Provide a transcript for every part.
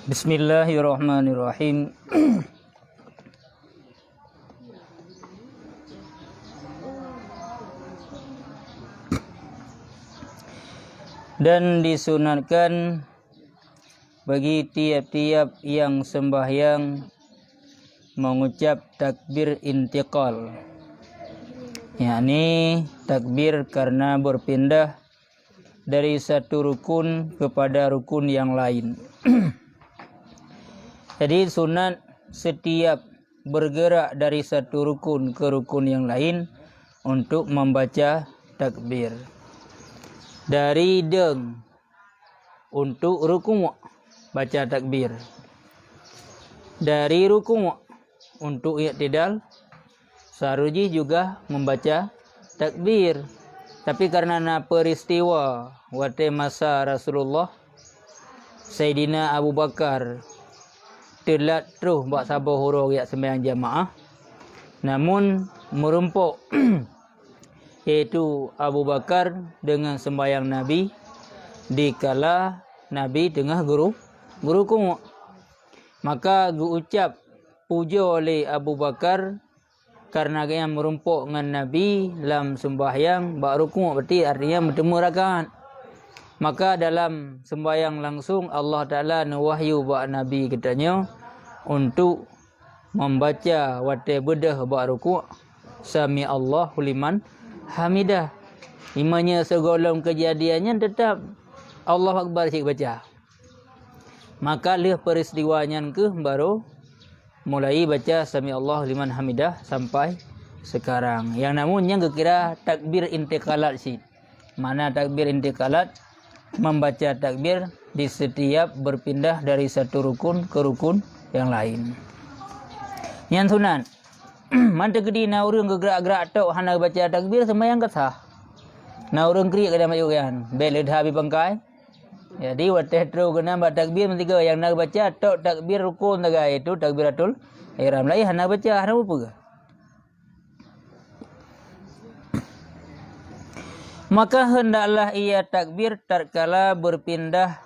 Bismillahirrahmanirrahim. Dan disunatkan bagi tiap-tiap yang sembahyang mengucap takbir intiqal, yakni takbir karena berpindah dari satu rukun kepada rukun yang lain. Jadi sunat setiap bergerak dari satu rukun ke rukun yang lain untuk membaca takbir. Dari deng untuk rukun baca takbir. Dari rukun untuk i'tidal saruji juga membaca takbir. Tapi karena peristiwa waktu masa Rasulullah, Sayyidina Abu Bakar telat terus buat sabar huruf yak sembahyang jamaah, namun merumpuk iaitu Abu Bakar dengan sembahyang Nabi dikala Nabi tengah guru kumuk. Maka diucap puja oleh Abu Bakar karena dia merumpuk dengan Nabi dalam sembahyang bak rukuk, berarti artinya bertemu rakaat. Maka dalam sembahyang langsung Allah Ta'ala wahyu bak Nabi katanya untuk membaca wate bedah bak rukuk sami Allahu liman hamidah. Imanya segolong kejadiannya tetap Allah Akbar cik baca. Maka lih peristiwanya ke baru mulai baca sami Allah liman hamidah sampai sekarang. Yang namun yang kira takbir intikalat sih. Mana takbir intikalat? Membaca takbir di setiap berpindah dari satu rukun ke rukun yang lain. Yang sunat. Manta kedi na urang gerak-gerak tok hana baca takbir sembahyang kesah. Na urang kriak kada mayu kan. Bel dah habis bangkai. Jadi wateh tru kena baca takbir mentiga yang nak baca tok takbir rukun taga itu takbiratul ihram lai hana baca hana apa ke? Maka hendaklah ia takbir tatkala berpindah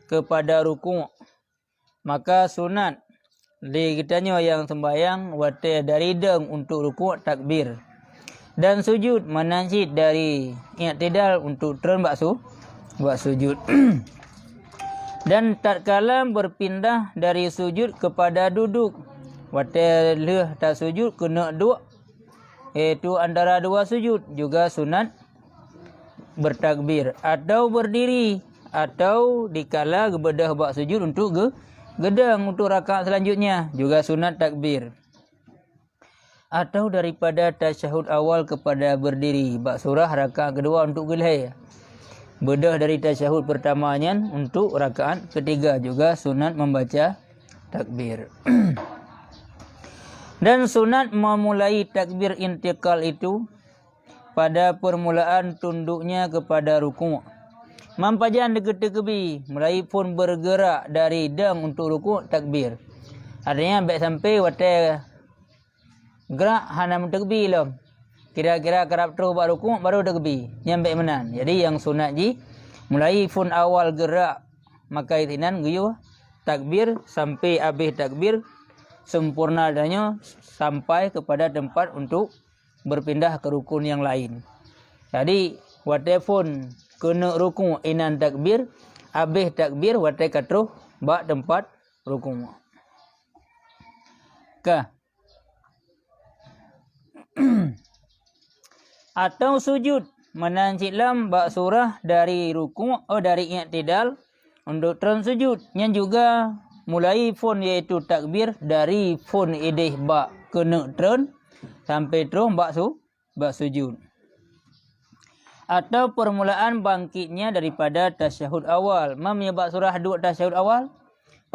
kepada rukuk. Maka sunat di kitanya yang sembahyang wateh dari deng untuk rukuk takbir. Dan sujud menanjid dari i'tidal untuk turun buat sujud. Dan tatkala berpindah dari sujud kepada duduk, wateh leh tak sujud kena duduk, iaitu antara dua sujud juga sunat bertakbir atau berdiri, atau dikala gebedah buat sujud untuk gedang untuk rakaat selanjutnya juga sunat takbir. Atau daripada tasyahud awal kepada berdiri bak surah rakaat kedua untuk gelai. Bedah dari tasyahud pertamanya untuk rakaat ketiga juga sunat membaca takbir. Dan sunat memulai takbir intikal itu pada permulaan tunduknya kepada rukuk. Mampajan deket-dekebi mulai pun bergerak dari dang untuk rukuk takbir. Artinya baik sampai watai gerak hana mentekbi lom. Kira-kira kerap terus buat rukuk baru tekbi. Nyampe menan. Jadi yang sunat ji mulai pun awal gerak maka itinan guyu takbir sampai habis takbir sempurna adanya sampai kepada tempat untuk berpindah ke rukun yang lain. Jadi watai pun kena rukuk inan takbir, habis takbir watai katruh bak tempat rukuk. Kah? Atau sujud menanciklam bak surah dari rukuk atau dari i'tidal untuk turun sujud. Yang juga mulai pun iaitu takbir dari pun idih bak kena turun sampai terus bak sujud. Atau permulaan bangkitnya daripada tasyahud awal. Mamnya bak surah dua tasyahud awal.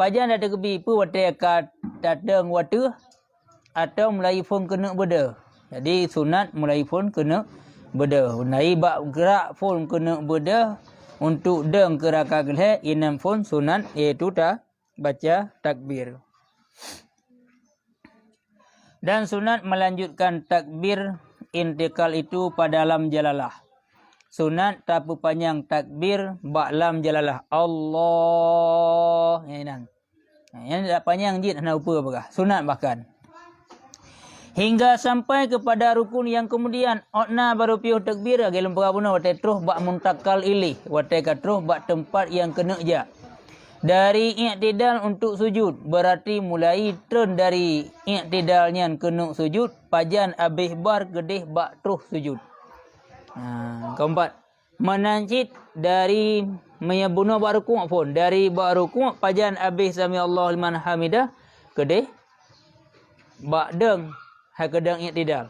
Pajan dah terkebi pu watai kat datang waktu atau mulai pun kena beda. Jadi sunat mulai pun kena beda. Mulai bak gerak pun kena beda untuk deng ke rakaat gelai inam pun sunat iaitu tak baca takbir. Dan sunat melanjutkan takbir intikal itu pada lam jalalah. Sunat tapu panjang takbir bak lam jalalah. Allah. Ini. Yang tak panjang jid hana lupa apakah. Sunat bahkan. Hingga sampai kepada rukun yang kemudian otna baru piuh takbir gelem perabuna watai terus bak muntakal ilih watai katruh bak tempat yang kena je. Dari i'tidal untuk sujud berarti mulai turn dari i'tidalnya kena sujud pajan habis bar gedeh bak terus sujud. Keempat, menancit dari menyebuna bak rukuk pun dari bak rukuk pajan habis sami Allah liman hamidah gedeh bak deng kedang i'tidal.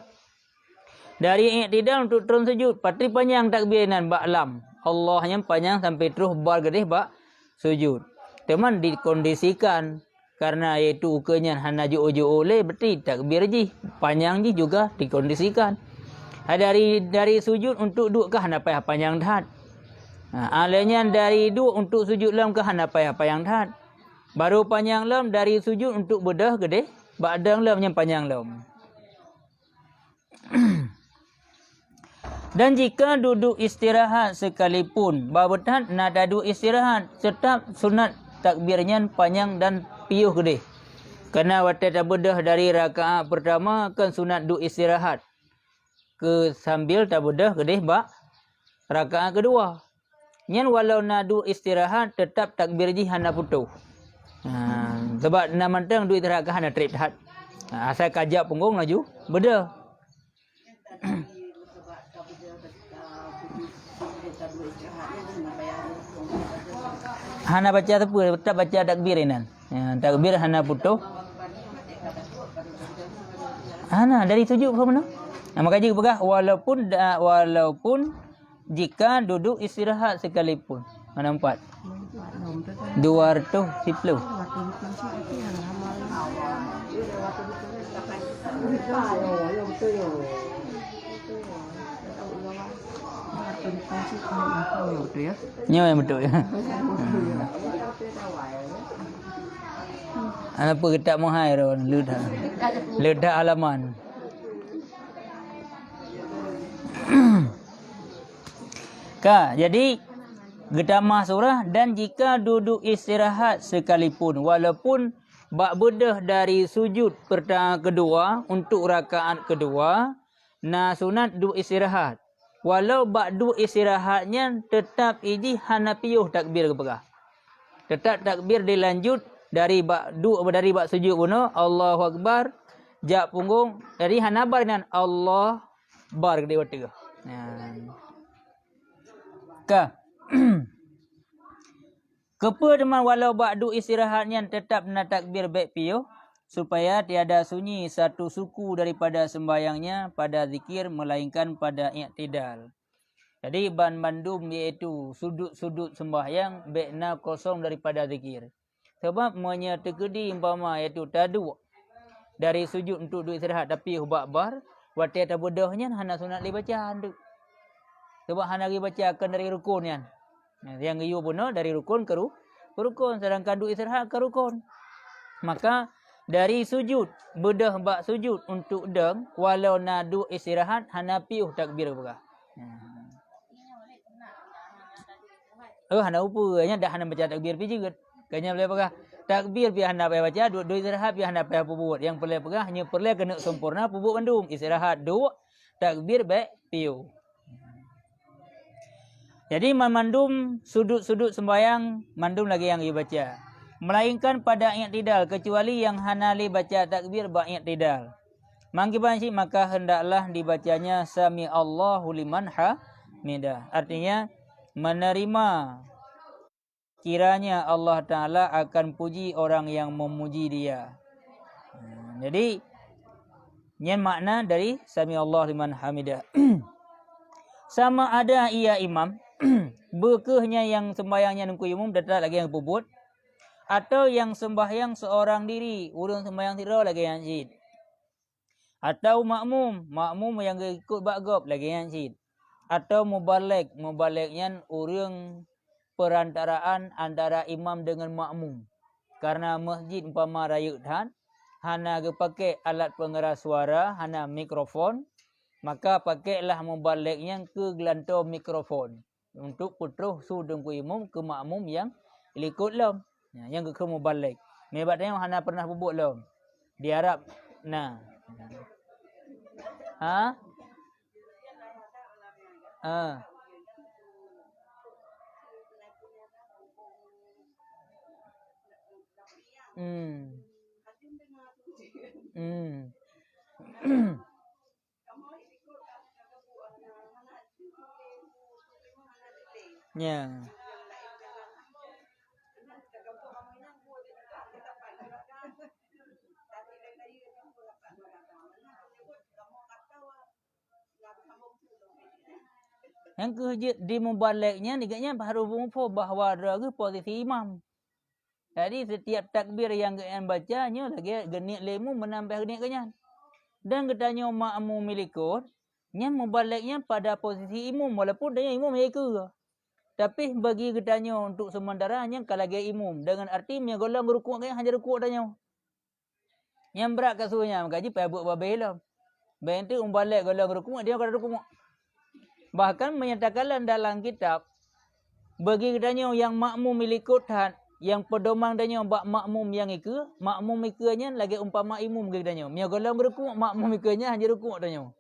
Dari i'tidal untuk turun sujud, patri panjang takbiranan bak lam. Allahnya panjang sampai terus bar gedeh bak sujud. Teman dikondisikan karena iaitu ukanya hana jo oleh berarti takbir ji panjang ji juga dikondisikan. Dari sujud untuk duduk ke hana payah panjang dah. Alanya dari duduk untuk sujud lam ke hana payah panjang dah. Baru panjang lam dari sujud untuk bedah gedeh bak dang lam yang panjang lam. Dan jika duduk istirahat sekalipun babatan nak duduk istirahat tetap sunat takbirnya panjang dan piuh gede. Kerana waktu tak bedah dari rakaat pertama kan sunat duduk istirahat ke sambil tak bedah gede bak rakaat kedua. Nyen walau nak duduk istirahat tetap takbir ji hana putuh. Sebab nak mantang duduk istirahat ke hana trip tahat. Asal kajak punggung laju bedah. Hana baca apa? Tetap baca takbir inan. Takbir hana putuh. Hana dari sujud ke mana? Maka jika pegah walaupun jika duduk istirahat sekalipun. Mana empat? 210. Nyo yang betul ya. Apa kita mau hai ron ledah halaman. Jadi gedamah surah dan jika duduk istirahat sekalipun walaupun bak bedah dari sujud pertama kedua untuk rakaat kedua sunat duduk istirahat. Walau bak duduk istirahatnya tetap iji hana piuh takbir kepegah. Tetap takbir dilanjut dari bak sujud guna Allahu Akbar jak punggung dari hana bar dengan Allah bar gede watiga. Kepa teman walau bak duduk istirahatnya tetap nak takbir baik piuh supaya tiada sunyi satu suku daripada sembayangnya pada zikir melainkan pada i'tidal. Jadi bandum iaitu sudut-sudut sembahyang bekna kosong daripada zikir. Sebab menyertegedi umpama iaitu tadu dari sujud untuk duduk istirahat tapi hubak bar wati tabudahnya hana sunat dibaca handuk. Sebab hana dibacakan dari rukunnya. Yang giyu pun dari rukun ke rukun sedangkan duduk istirahat ke rukun. Maka dari sujud bedah bak sujud untuk deng walau nak duduk istirahat hana piuh takbir pegah. Hana upanya dah hana baca takbir pi juga. Kanya boleh pegah. Takbir pi hana payah baca duduk istirahat pi hana payah pubut. Yang perlu pegah hanya perlu kena sempurna pubut bandum. Istirahat duduk takbir baik piuh. Jadi mandum sudut-sudut sembayang mandum lagi yang dibaca. Melainkan pada i'tidal kecuali yang hanali baca takbir bak i'tidal. Mangkiban maka hendaklah dibacanya sami Allahu liman hamidah. Artinya menerima kiranya Allah Ta'ala akan puji orang yang memuji dia. Jadi nyen makna dari sami Allah liman hamidah. Sama ada ia imam bekehnya yang sembahyangnya nungku umum datang lagi yang puput. Atau yang sembahyang seorang diri, urang sembahyang tidak lagi yang syid. Atau makmum yang ikut bakgop lagi yang syid. Atau mubalignya urang perantaraan antara imam dengan makmum. Karena masjid umpama raya dan hana pakai alat pengeras suara, hana mikrofon, maka pakailah mubalignya ke gelantau mikrofon untuk putruh sudung ku imam ke makmum yang ikut lam. Yang ke mubalig. Mebat tengok hana pernah pupuk belum? Di Arab. Nah. Ha? Ha. Hmm. Hmm. Ya. Yang ke di mubaliknya diganya baru mufo bahawa ada ke posisi imam. Jadi setiap takbir yang kalian bacanya lagi genit lemu menambah genit kenyan. Dan katanya makmum milikut, yang mubaliknya pada posisi imam walaupun dia imam mereka. Tapi bagi katanya untuk sementara yang kalau lagi imam dengan arti yang golong rukuk kan hanya rukuk tanya. Yang berat kasunya makaji pai buat babelah. Bain tu umbalik golong rukuk dia kalau rukuk. Bahkan menyatakan dalam kitab bagi katanya yang makmum milikut yang pedomang danya bak makmum yang ikut, makmum ikutnya lagi umpama imam katanya. Mia golong rukuk makmum ikutnya hanya rukuk tanya.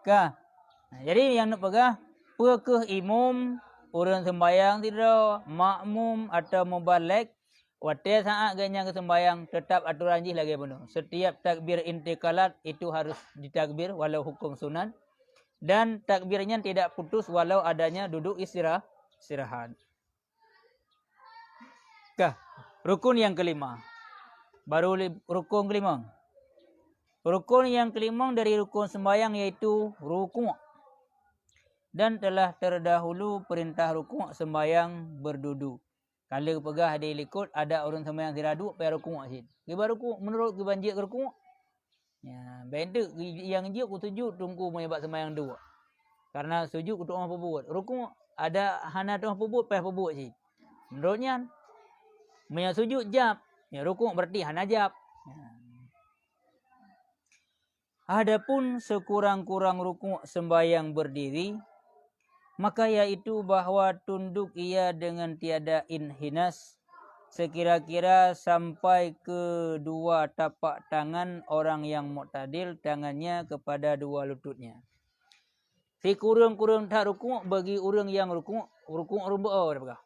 Kah? Jadi yang nak pegah, pekeh imam, orang sembahyang tidak, makmum atau mubalik, waktu saat ganyang ke sembahyang, tetap aturan jih lagi penuh. Setiap takbir intikalat itu harus ditakbir walau hukum sunat. Dan takbirnya tidak putus walau adanya duduk istirahat. Kah? Rukun yang kelima. Baru rukun kelima. Rukun yang kelima dari rukun sembahyang iaitu rukuk. Dan telah terdahulu perintah rukuk sembahyang berduduk. Kalau pegah ada ikut ada orang sembahyang tidak duduk pai rukuk sit. Kibar rukuk menurut kebanjir rukuk. Ya, benda yang dia ku sujud tunggu menyebab sembahyang dua. Karena sujud untuk orang pebut. Rukuk ada hana orang pebut pai pebut sit. Menurutnya menyang sujud jap. Ya rukuk berarti hana jap. Adapun sekurang-kurang rukuk sembahyang berdiri, maka iaitu bahawa tunduk ia dengan tiada inhinas, sekira-kira sampai ke dua tapak tangan orang yang mu'tadil, tangannya kepada dua lututnya. Si kurang-kurang tak rukuk bagi orang yang rukuk rumbu'ah dah.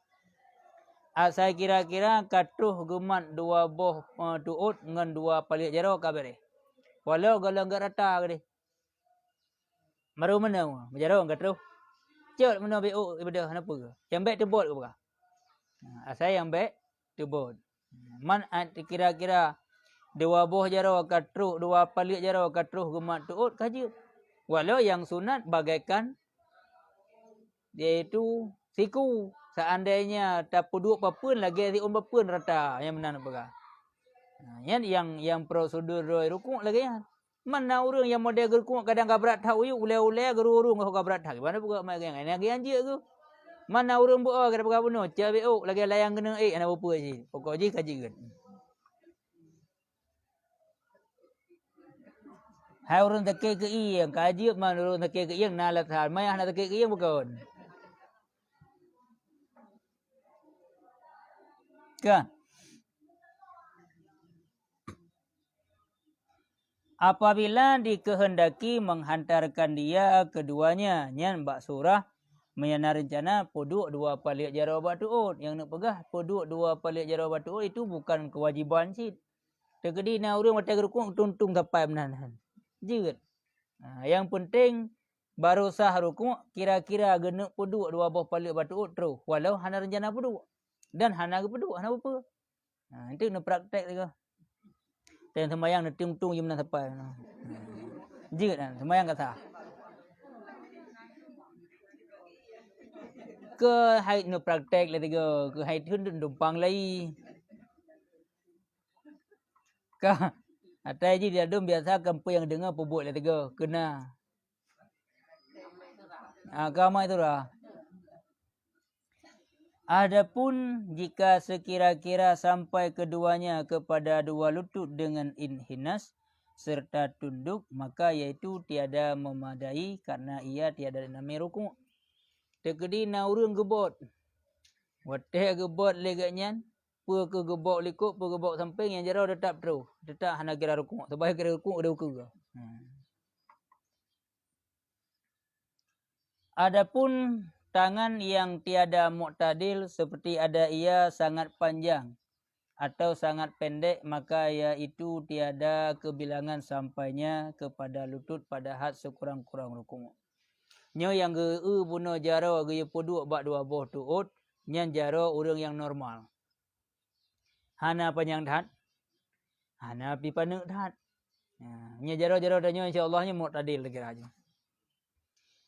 Saya kira-kira katuh gemat dua boh tuut dengan dua palik jaro kabare. Walau galang gak rata ke dia. Maru mana menjaro katuh. Cek mana BO ibadah kenapa ke? Yang baik tebot ke apa? Saya yang baik tebot. Man kira-kira dua boh jaro katuh, dua palik jaro katuh gemat tuut kaji. Walau yang sunat bagaikan iaitu siku. Seandainya tak puduk papun lagi di papun rata yang mana nak pegang. Yang prosedur rukuk lagi ya. Mana orang yang model rukuk kadang kabrat tahu yuk ulai-ulai gerurung kau kabrat tak. Mana buka mai yang ini anjir ke. Mana orang buat kada pegang bunuh CBO lagi layang kena ana apa je. Pokok je kaji kan. Hai orang tak ke yang kaji mana orang tak ke yang nalat hal mai ana tak ke yang bukan. Kan? Apabila dikehendaki menghantarkan dia keduanya, nyan bak surah menyana rencana poduk dua palik jarau batuut. Yang nak pegah poduk dua palik jarau batuut itu bukan kewajiban sih. Tegedi na urang mata gerukung tuntung tapai menahan. Jeut. Yang penting baru sah rukuk kira-kira genuk poduk dua buah palik batuut terus. Walau hana rencana poduk. Dan hana ke poduk hana apa. Itu nak praktek juga. Dan sembahyang nak tung-tung je menang sampai. Jeut kan sembahyang kata. Ke haid nak praktek lah tiga. Ke haid tu dumpang lai. Ka atai je dia dum biasa kampu yang dengar pebut lah tiga. Kena. Agama itu lah. Adapun jika sekira-kira sampai keduanya kepada dua lutut dengan inhinas, serta tunduk, maka iaitu tiada memadai karena ia tiada dinamai rukuk. Tekedi na urang gebot. Wateh gebot legatnya, pu ke gebot likuk, pu gebot samping yang jero tetap terus. Tetap hana kira rukuk. Sebab kira rukuk ada ukur. Adapun tangan yang tiada mu'tadil seperti ada ia sangat panjang atau sangat pendek, maka iaitu tiada kebilangan sampainya kepada lutut pada had sekurang-kurang rukuk. Nyo yang ge buno jaro ge poduk bak dua boh tuut, nyan jaro urang yang normal. Hana panjang dhat, hana pi panuk dhat. Nya jaro-jaro danyo insyaallah nya mu'tadil kira aja.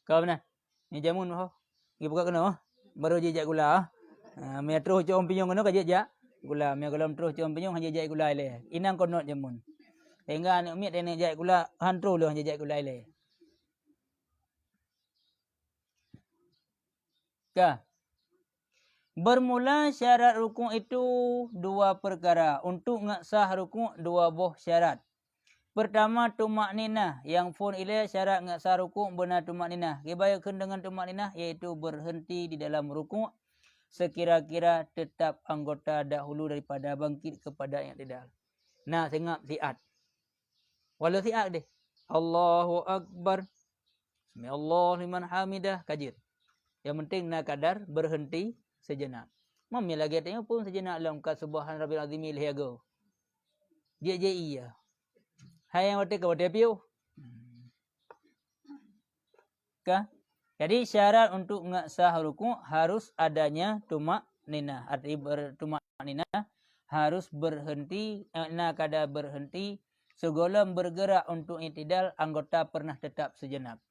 Kau benar? Ni jamun ho. Gi buka kena. Baru jejak gula. Me terus com pinyong kena ka jejak gula. Me kalau terus com pinyong hanya jejak gula le. Inang konot jamun. Tengah anak mi tengah jejak gula hantru lu hanya jejak gula le. Ka. Bermula syarat rukuk itu dua perkara. Untuk ngasah rukuk dua boh syarat. Pertama tumak ninah, yang pun ilaih syarat ngasah rukuk benar tumak ninah. Kebayakan dengan tumak ninah iaitu berhenti di dalam rukuk sekira-kira tetap anggota dahulu daripada bangkit kepada yang tidak. Nah, tengok siat. Walau siat deh. Allahu Akbar. Bismillah liman hamidah. Kajir. Yang penting nak kadar berhenti sejenak. Mami lagi tengok pun sejenak dalam subhan rabbil azim ilhiago. Dia iya. Hai yang wate ke wate piu. Kah? Jadi syarat untuk ngasah rukuk harus adanya tumak ninah. Arti tumak ninah harus berhenti, kada berhenti sebelum bergerak untuk i'tidal anggota pernah tetap sejenak.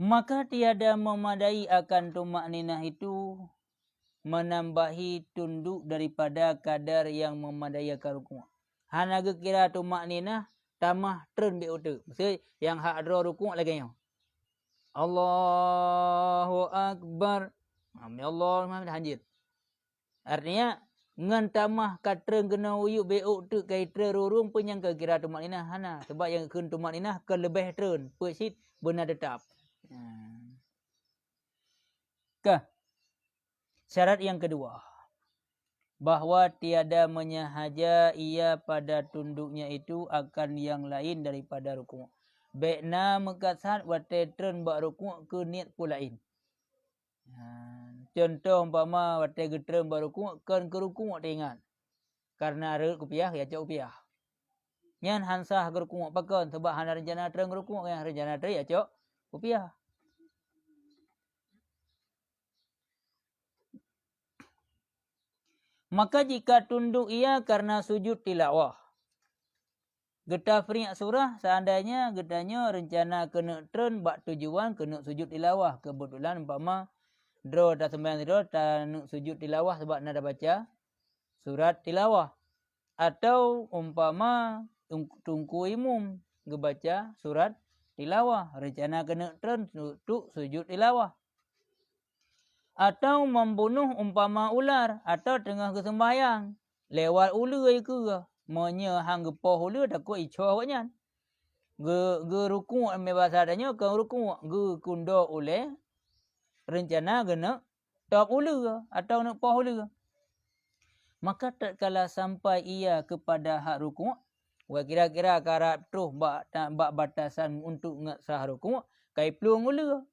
Maka tiada memadai akan tumak ninah itu menambahi tunduk daripada kadar yang memadai akan rukuk. Hana kira tumak ninah tamah turun be utu. Maksud yang hak dro rukuk lagi nya. Allahu Akbar. Amin Allah Muhammad hanjit. Artinya ngan tamah katreng kena uyuk be utu kai terurung pun yang kira tumak ninah hana. Sebab yang kun tumak ninah ke lebih turun. Persit benar tetap. Kah? Syarat yang kedua, bahawa tiada menyahaja ia pada tunduknya itu akan yang lain daripada rukuk. Baikna mekasat watetren bak rukuk ke niat pulain. Contoh umpama wate getren bak rukuk kan ke rukuk teringat. Karena ada kupiah ya cak kupiah. Nyan hansah ke rukuk pakon sebab hana rencana tren rukuk yang rencana tren ya cak kupiah. Maka jika tunduk ia karena sujud tilawah. Getah feriak surah seandainya getahnya rencana kena turun bak tujuan kena sujud tilawah. Kebetulan umpama draw dah sembahyang draw tak sujud tilawah sebab nak baca surat tilawah. Atau umpama tungku imum ngebaca surat tilawah. Rencana kena turun untuk sujud tilawah. Atau membunuh umpama ular atau tengah kesembahyang lewat ular ke monya hang gepoh ular takut ico awaknya ge rukuk ame bahasa adanya ke rukuk ge kundo oleh rencana kena top ular atau nak poh ular, maka tatkala sampai ia kepada hak rukuk wa kira-kira karat terus bak batasan untuk ngasah rukuk kai plung ular.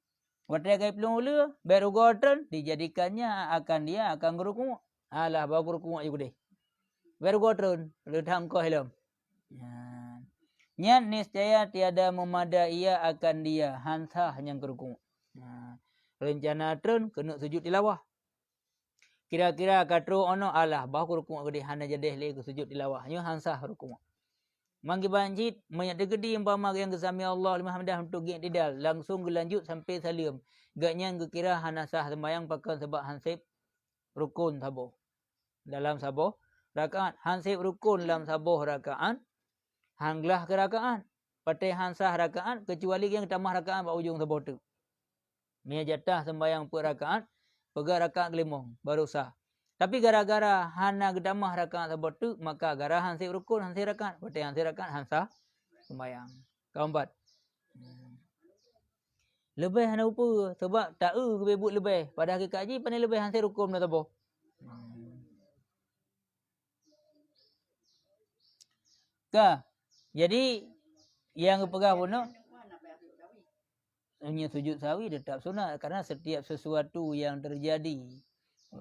Watai kai pelung ula, baru godron dijadikannya akan dia akan gerukuk. Alah baru gerukuk juga deh. Baru godron, redang kau helm. Nyat niscaya tiada memadai ia akan dia hansah yang gerukuk. Rencana tren kena sujud tilawah. Kira-kira katru ono alah baru gerukuk gede hana jadeh le sujud tilawah. Nyo hansah gerukuk. Manggi banjit banyak degedi umpama yang kesami Allah lima hamdah untuk geng tidal langsung gelanjut sampai salim. Gaknya kira hana sah sembahyang pakai sebab hansip rukun sabuh. Dalam sabuh rakaat hansip rukun dalam sabuh rakaat hanglah ke rakaat. Patai hansah rakaat kecuali yang tambah rakaat pada ujung sabuh tu. Mia jatah sembahyang per rakaat pegang rakaat kelimong baru sah. Tapi gara-gara hana gedamah rakaat sabatu, maka gara hansip rukun, hansip rakaat. Berarti hansip rakaat, hansah sembahyang. Keempat. Lebih hana rupa. Sebab tak kebebut lebih. Pada hakikat haji, pandai lebih hansip rukun dah tabuh. Jadi, yang kepegah pun hanya sujud sawi tetap sunat. Karena setiap sesuatu yang terjadi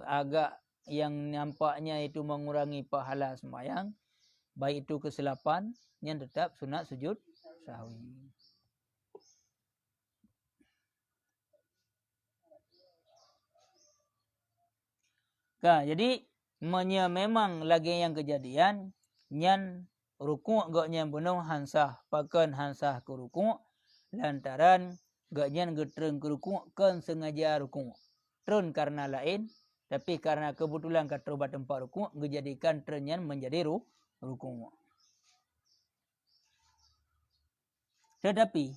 agak yang nampaknya itu mengurangi pahala sembahyang, baik itu kesilapan, yang tetap sunat sujud sawi. Jadi memang lagi yang kejadian nyan rukuk gak nyan penuh hansah pakan hansah ke rukuk lantaran gak nyan getreng ke rukuk kan sengaja rukuk. Trun karena lain, tapi karena kebetulan katrobat tempat rukuk menjadikan trun nyan menjadi rukuk. Tetapi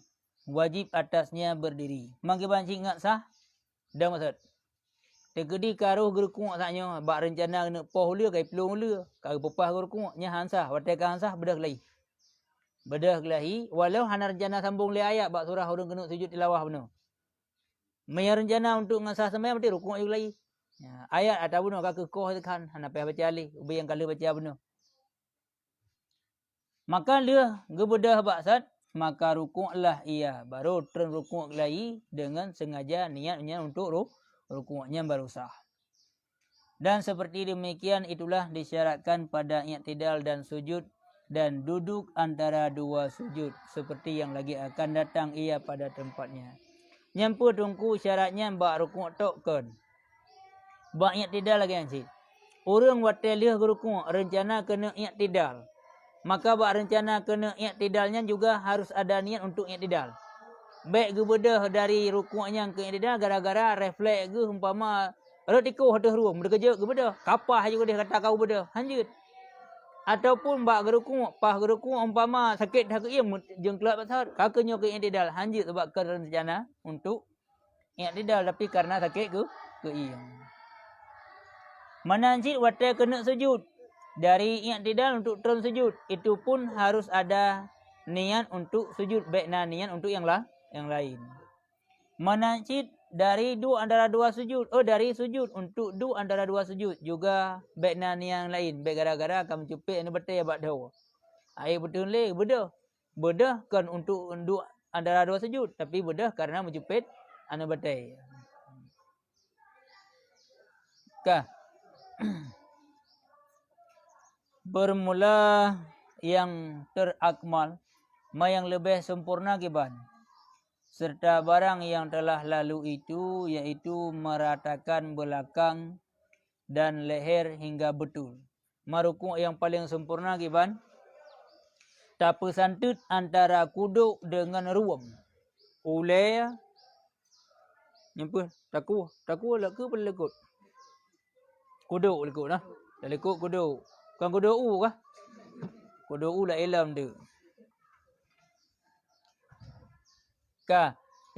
wajib atasnya berdiri. Mangke banci ingat sah? Dah maksud. Tegedi karuh gerukuk saknya bak rencana nak poh lia kai pelung lia. Kau popah gerukuk nya hansah, watai ka hansah bedah kelahi. Bedah kelahi walau hana rencana sambung le ayat bak surah urang kena sujud tilawah benar. Maya rencana untuk ngasah sembahyang berarti rukuk juga lagi. Ya, ayat atau benar ka kekoh tekan hana payah baca alih, ubi yang kala baca benar. Maka lia gebedah baksat maka rukuklah ia baru turun rukuk kelahi dengan sengaja niatnya untuk rukuknya baru sah. Dan seperti demikian itulah disyaratkan pada i'tidal dan sujud dan duduk antara dua sujud seperti yang lagi akan datang ia pada tempatnya. Nyampu tungku syaratnya bak rukuk tokkan. Bak i'tidal lagi anci. Orang watelih rukuk rencana kena i'tidal. Maka bak rencana kena i'tidalnya juga harus ada niat untuk i'tidal. Baik gebedah dari rukuknya ke i'tidal gara-gara refleks ge umpama retiko hadah ruang berkerja gebedah kapah juga dia kata kau bedah hanjut. Ataupun bak gerukuk pah gerukuk umpama sakit dah ke iam jengkelak besar kakenya ke i'tidal hanjut sebab rencana untuk i'tidal tapi karena sakit ke iam. Mana hanjut watai kena sujud. Dari i'tidal untuk turun sujud itu pun harus ada niat untuk sujud baik niat untuk yang lain. Menancit dari antara dua sujud. Dari sujud untuk antara dua sujud juga baik niat yang lain. Baik gara-gara akan mencupik ni betul abad dah. Air betul le bedah. Bedah kan untuk antara dua sujud tapi bedah karena mencupik anu betul. Bermula yang terakmal yang lebih sempurna kiban serta barang yang telah lalu itu yaitu meratakan belakang dan leher hingga betul. Marukuk yang paling sempurna kiban tak pesantut antara kuduk dengan ruang. Ulai nyampu taku lah ke pelekut. Kuduk lekut nah. Dah lekut kuduk. Bukan kuduk kah? Kuduk lah ilam tu.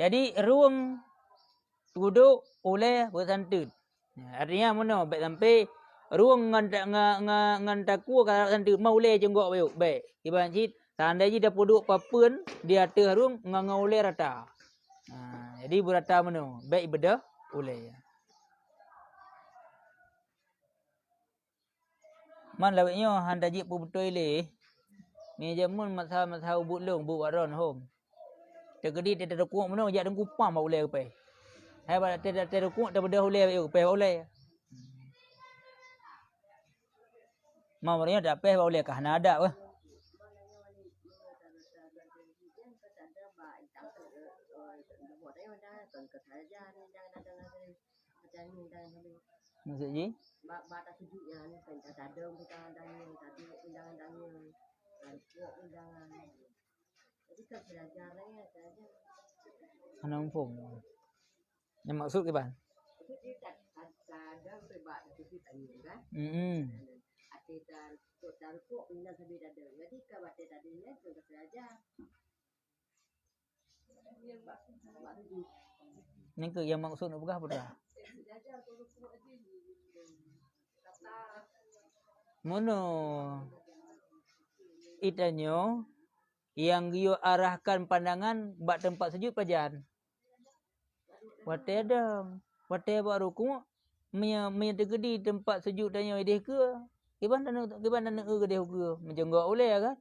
Jadi ruang duduk oleh bersantun. Artinya mana baik sampai ruang ngan taku kalau santun mau oleh jenggok baik. Baik. Iban cit tanda ji dah duduk papen di atas ruang ngan oleh rata. Jadi berata mana? Baik bedah oleh. Man lawaknya handa ji pu betul le. Ni jamun masa ubut long bu waron home. Tegedi dia terkuk mana jak dengku pam boleh ke. Hai ba terkuk dah bedah boleh ke boleh. Mamanya dak peh boleh kah nada wah. Maksud ji? Bata sujudnya ni kan ada undangan tadi undangan-undangan. Jadi kan belajar ni saja. Ana umpung. Yang maksud ke ban? Itu ada sebab itu tanya kan. Ati dan kok ina sabi ada. Jadi ka bate tadi ni tu belajar. Ni ke yang maksud nak begah apa dah? Mono itanyo yang yo arahkan pandangan bak tempat sujud pajan. Wate adang. Wate bak rukuk me tegedi tempat sujud danyo ideh ke. Kiban dan gedeh ke menjenggok oleh kan.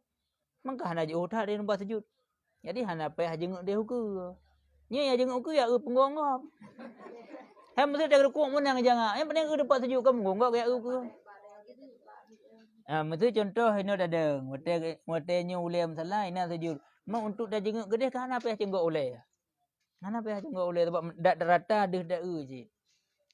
Mangkah na jauh dah dari tempat sujud. Jadi hana payah jenguk deh ke. Nya ya jenguk ke ya penggongop. Ham mesti dak rukuk menang jangan. Yang penting ke tempat sujud kamu gonggok ya ke. Itu contoh ini dadang. Wate nyo uleh masalah ina sujud. Mau untuk dah jenguk gedeh kan apa yang jenggok oleh. Mana payah jenggok oleh sebab dak rata deh dak je.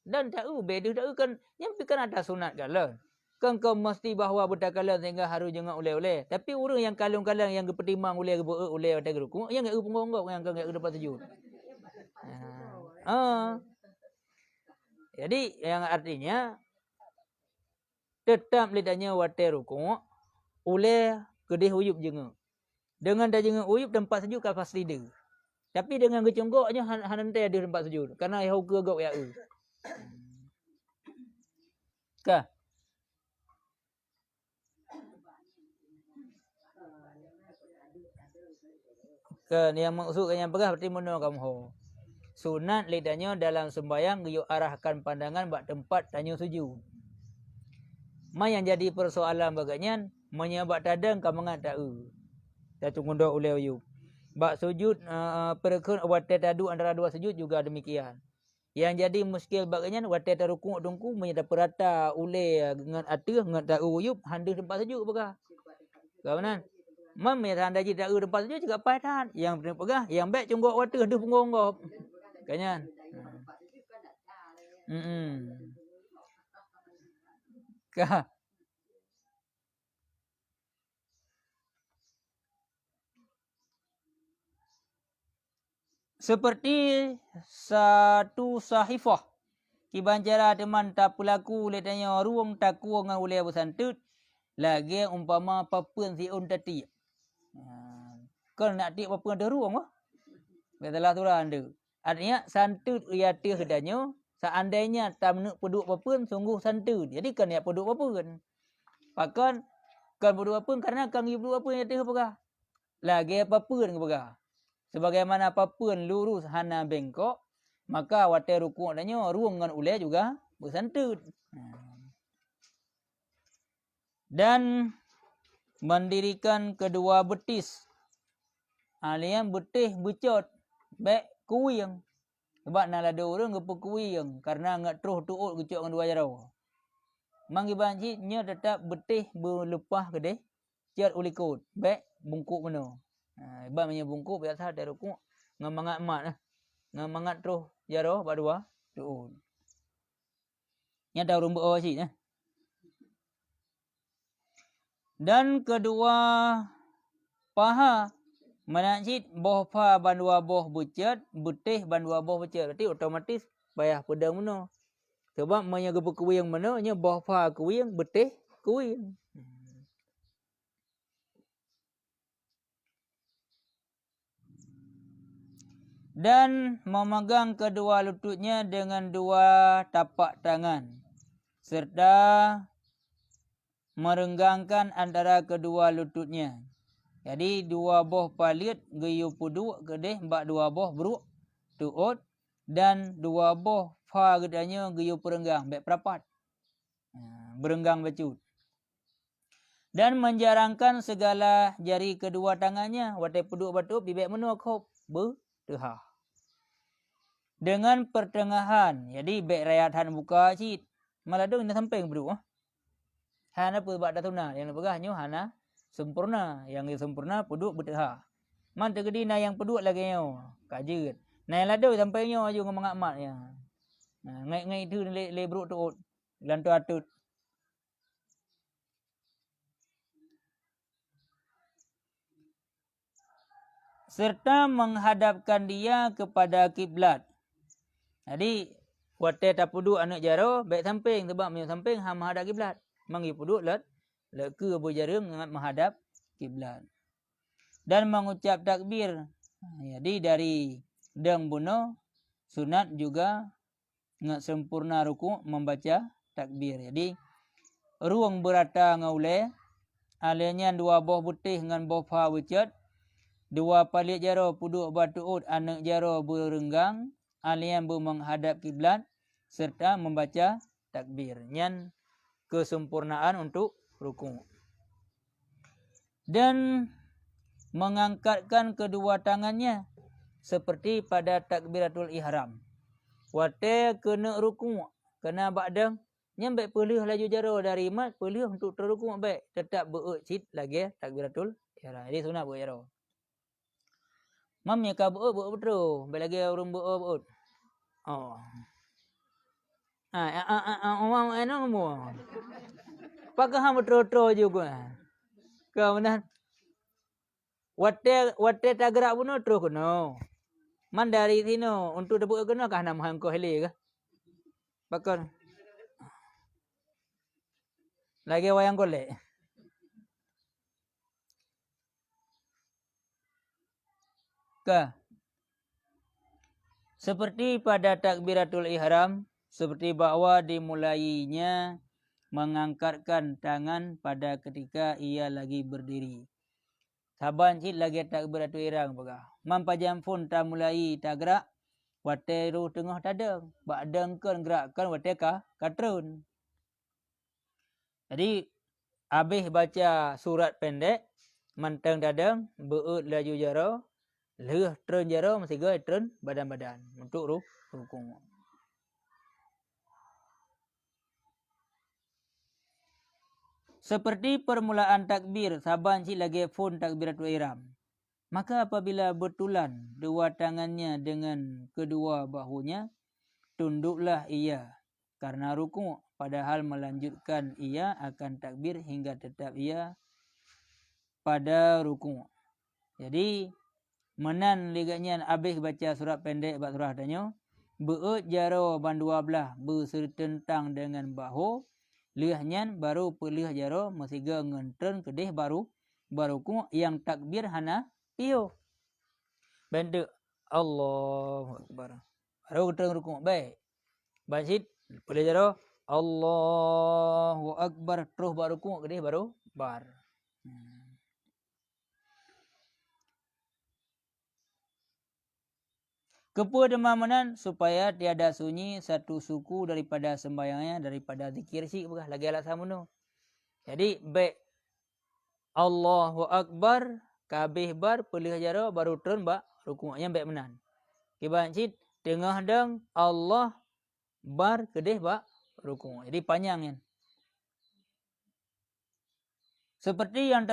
Dan tak bedeh dak kan yang kan ada sunat galan. Kan kau mesti bahawa bertakalan sehingga harus jenguk oleh-oleh. Tapi orang yang kalung-kalung yang kepertimang oleh oleh dak rukuk yang enggak pengonggok yang enggak dapat sujud. Jadi yang artinya tetap lidahnya wate rukuk oleh kedih uyup jenguk. Dengan dah jenguk uyup tempat sujud kan pasti dia. Tapi dengan keconggoknya hanantai ada tempat sujud karena ia ke gok ya. Kah? Kan yang maksud yang pegah berarti mono kamu ho. Sunat lidahnya dalam sembahyang you arahkan pandangan bak tempat tanya sujud. Yang jadi persoalan bagian menyebab tadang kamu tak dah tunggu doa oleh you. Bak sujud perkun wate tadu antara dua sujud juga demikian. Yang jadi muskil bagian wate tarukuk dongku menyeda perata oleh dengan atih dengan tak uyup handis tempat sujud pegah. Kawanan. Ya tanda je tak tempat sujud juga paitan. Yang benar pegah, yang baik cunggok wate ada pengonggop. Kanyan. Kah? Seperti satu sahifah. Kibancara teman tak pelaku oleh tanya ruang taku dengan oleh bersantut. Lagi umpama papun si on tati. Kan nak tiap papun ada ruang lah. Betul tu lah anda. Artinya santut riatih kedanyo. Seandainya tak menuk peduk papun sungguh santut. Jadi kan ya peduk papun. Pakan kan peduk papun karena kan peduk papun riatih pegah. Lagi papun ke pegah. Sebagaimana apapun lurus hana bengkok, maka wate rukuk danyo ruang dengan ulai juga bersantut. Dan mendirikan kedua betis. Alian betih becot, baik kuing. Sebab nak ada orang gepu kuing karena ngat terus tuut gecok dengan dua jaro. Manggi bancinya tetap betih berlepah kedeh, ciat ulikut, baik bungkuk meno. Ibad punya bungkuk biasa ada rukuk ngamangat mat lah. Ngamangat terus jaro berdua tuun. Nya tahu rumbuk awak sih. Dan kedua paha menacit boh pa bandua boh bucat, betih bandua boh bucat. Berarti otomatis payah pedang meno. Sebab menyaga berkuing meno nya boh pa kuing, betih kuing. Dan memegang kedua lututnya dengan dua tapak tangan serta merenggangkan antara kedua lututnya. Jadi dua boh palit geyu puduk kedeh bak dua boh beruk tuut dan dua boh fa gedanya geyu perenggang baik perapat. Berenggang bacut. Dan menjarangkan segala jari kedua tangannya watai puduk batu bibek menu khop bertehah. Dengan pertengahan. Jadi baik rayatan buka cit. Malah dong nak sampai berdua. Hana apa bak datuna. Yang pegahnya hana sempurna. Yang sempurna puduk bertehah. Man tergedi na yang puduk lagi nyo. Kajut. Na yang lado sampai nyo aja ngomong amatnya. Ngai itu le beruk tuut. Lantu atut. Serta menghadapkan dia kepada kiblat. Jadi wate tapudu anak jaro baik samping sebab punya samping ha menghadap kiblat. Mangi puduk let ke berjaring dengan menghadap kiblat. Dan mengucap takbir. Jadi dari deng buno sunat juga ngat sempurna rukuk membaca takbir. Jadi ruang berata ngaule alenya dua boh putih dengan boh pha wecet dua palit jaro puduk batu ut anak jaro berenggang alian menghadap kiblat serta membaca takbir. Nyan kesempurnaan untuk rukuk. Dan mengangkatkan kedua tangannya seperti pada takbiratul ihram. Wate kena rukuk, kena ba'dang, nyampe pelih laju jaro dari mat, pelih untuk terrukuk baik. Tetap beut lagi takbiratul ihram. Jadi sunat beut jaro. Mam ya ka beut betul. Baik lagi urung beut. Oh. Orang eno mo. Pakah betul juga. Kau benar. Wate tagrak pun terus kena. Man dari sini untuk debut kena kah nama hangko heli ke? Pakar. Lagi wayang golek. Ke. Seperti pada takbiratul ihram, seperti bahwa dimulainya mengangkatkan tangan pada ketika ia lagi berdiri. Saban cik lagi takbiratul ihram pegah. Mampajam pun tak mulai tak gerak. Wate ruh tengah tadang. Ba'dang kan gerakkan wate katrun. Jadi habis baca surat pendek. Mantang tadang. Beut laju jaro. Leh trun jaro. Masih gaya trun badan-badan. Untuk rukuk. Seperti permulaan takbir. Saban cik lagi pun takbiratul ihram. Maka apabila bertulan dua tangannya dengan kedua bahunya, tunduklah ia karena rukuk, padahal melanjutkan ia akan takbir hingga tetap ia pada rukuk. Jadi, menan liganya habis baca surat pendek bab surah tanya, beut jaro bandua belah bersertentang dengan bahu, liahnya baru pelih jaro mesiga ngentren kedih baru rukuk yang takbir hana iyo. Bentuk Allahu Akbar. Baru kita rukuk baik. Basit boleh jaro Allahu Akbar terus baru rukuk kedih baru bar. Kepedemanan supaya tiada sunyi satu suku daripada sembahyangnya daripada zikir si begah lagi alasan muno. Jadi baik Allahu Akbar kabeh bar pelih jaro baru turun ba rukuknya baik menan. Kiban cit tengah dang Allah bar kedih ba rukuk. Jadi panjang kan. Seperti yang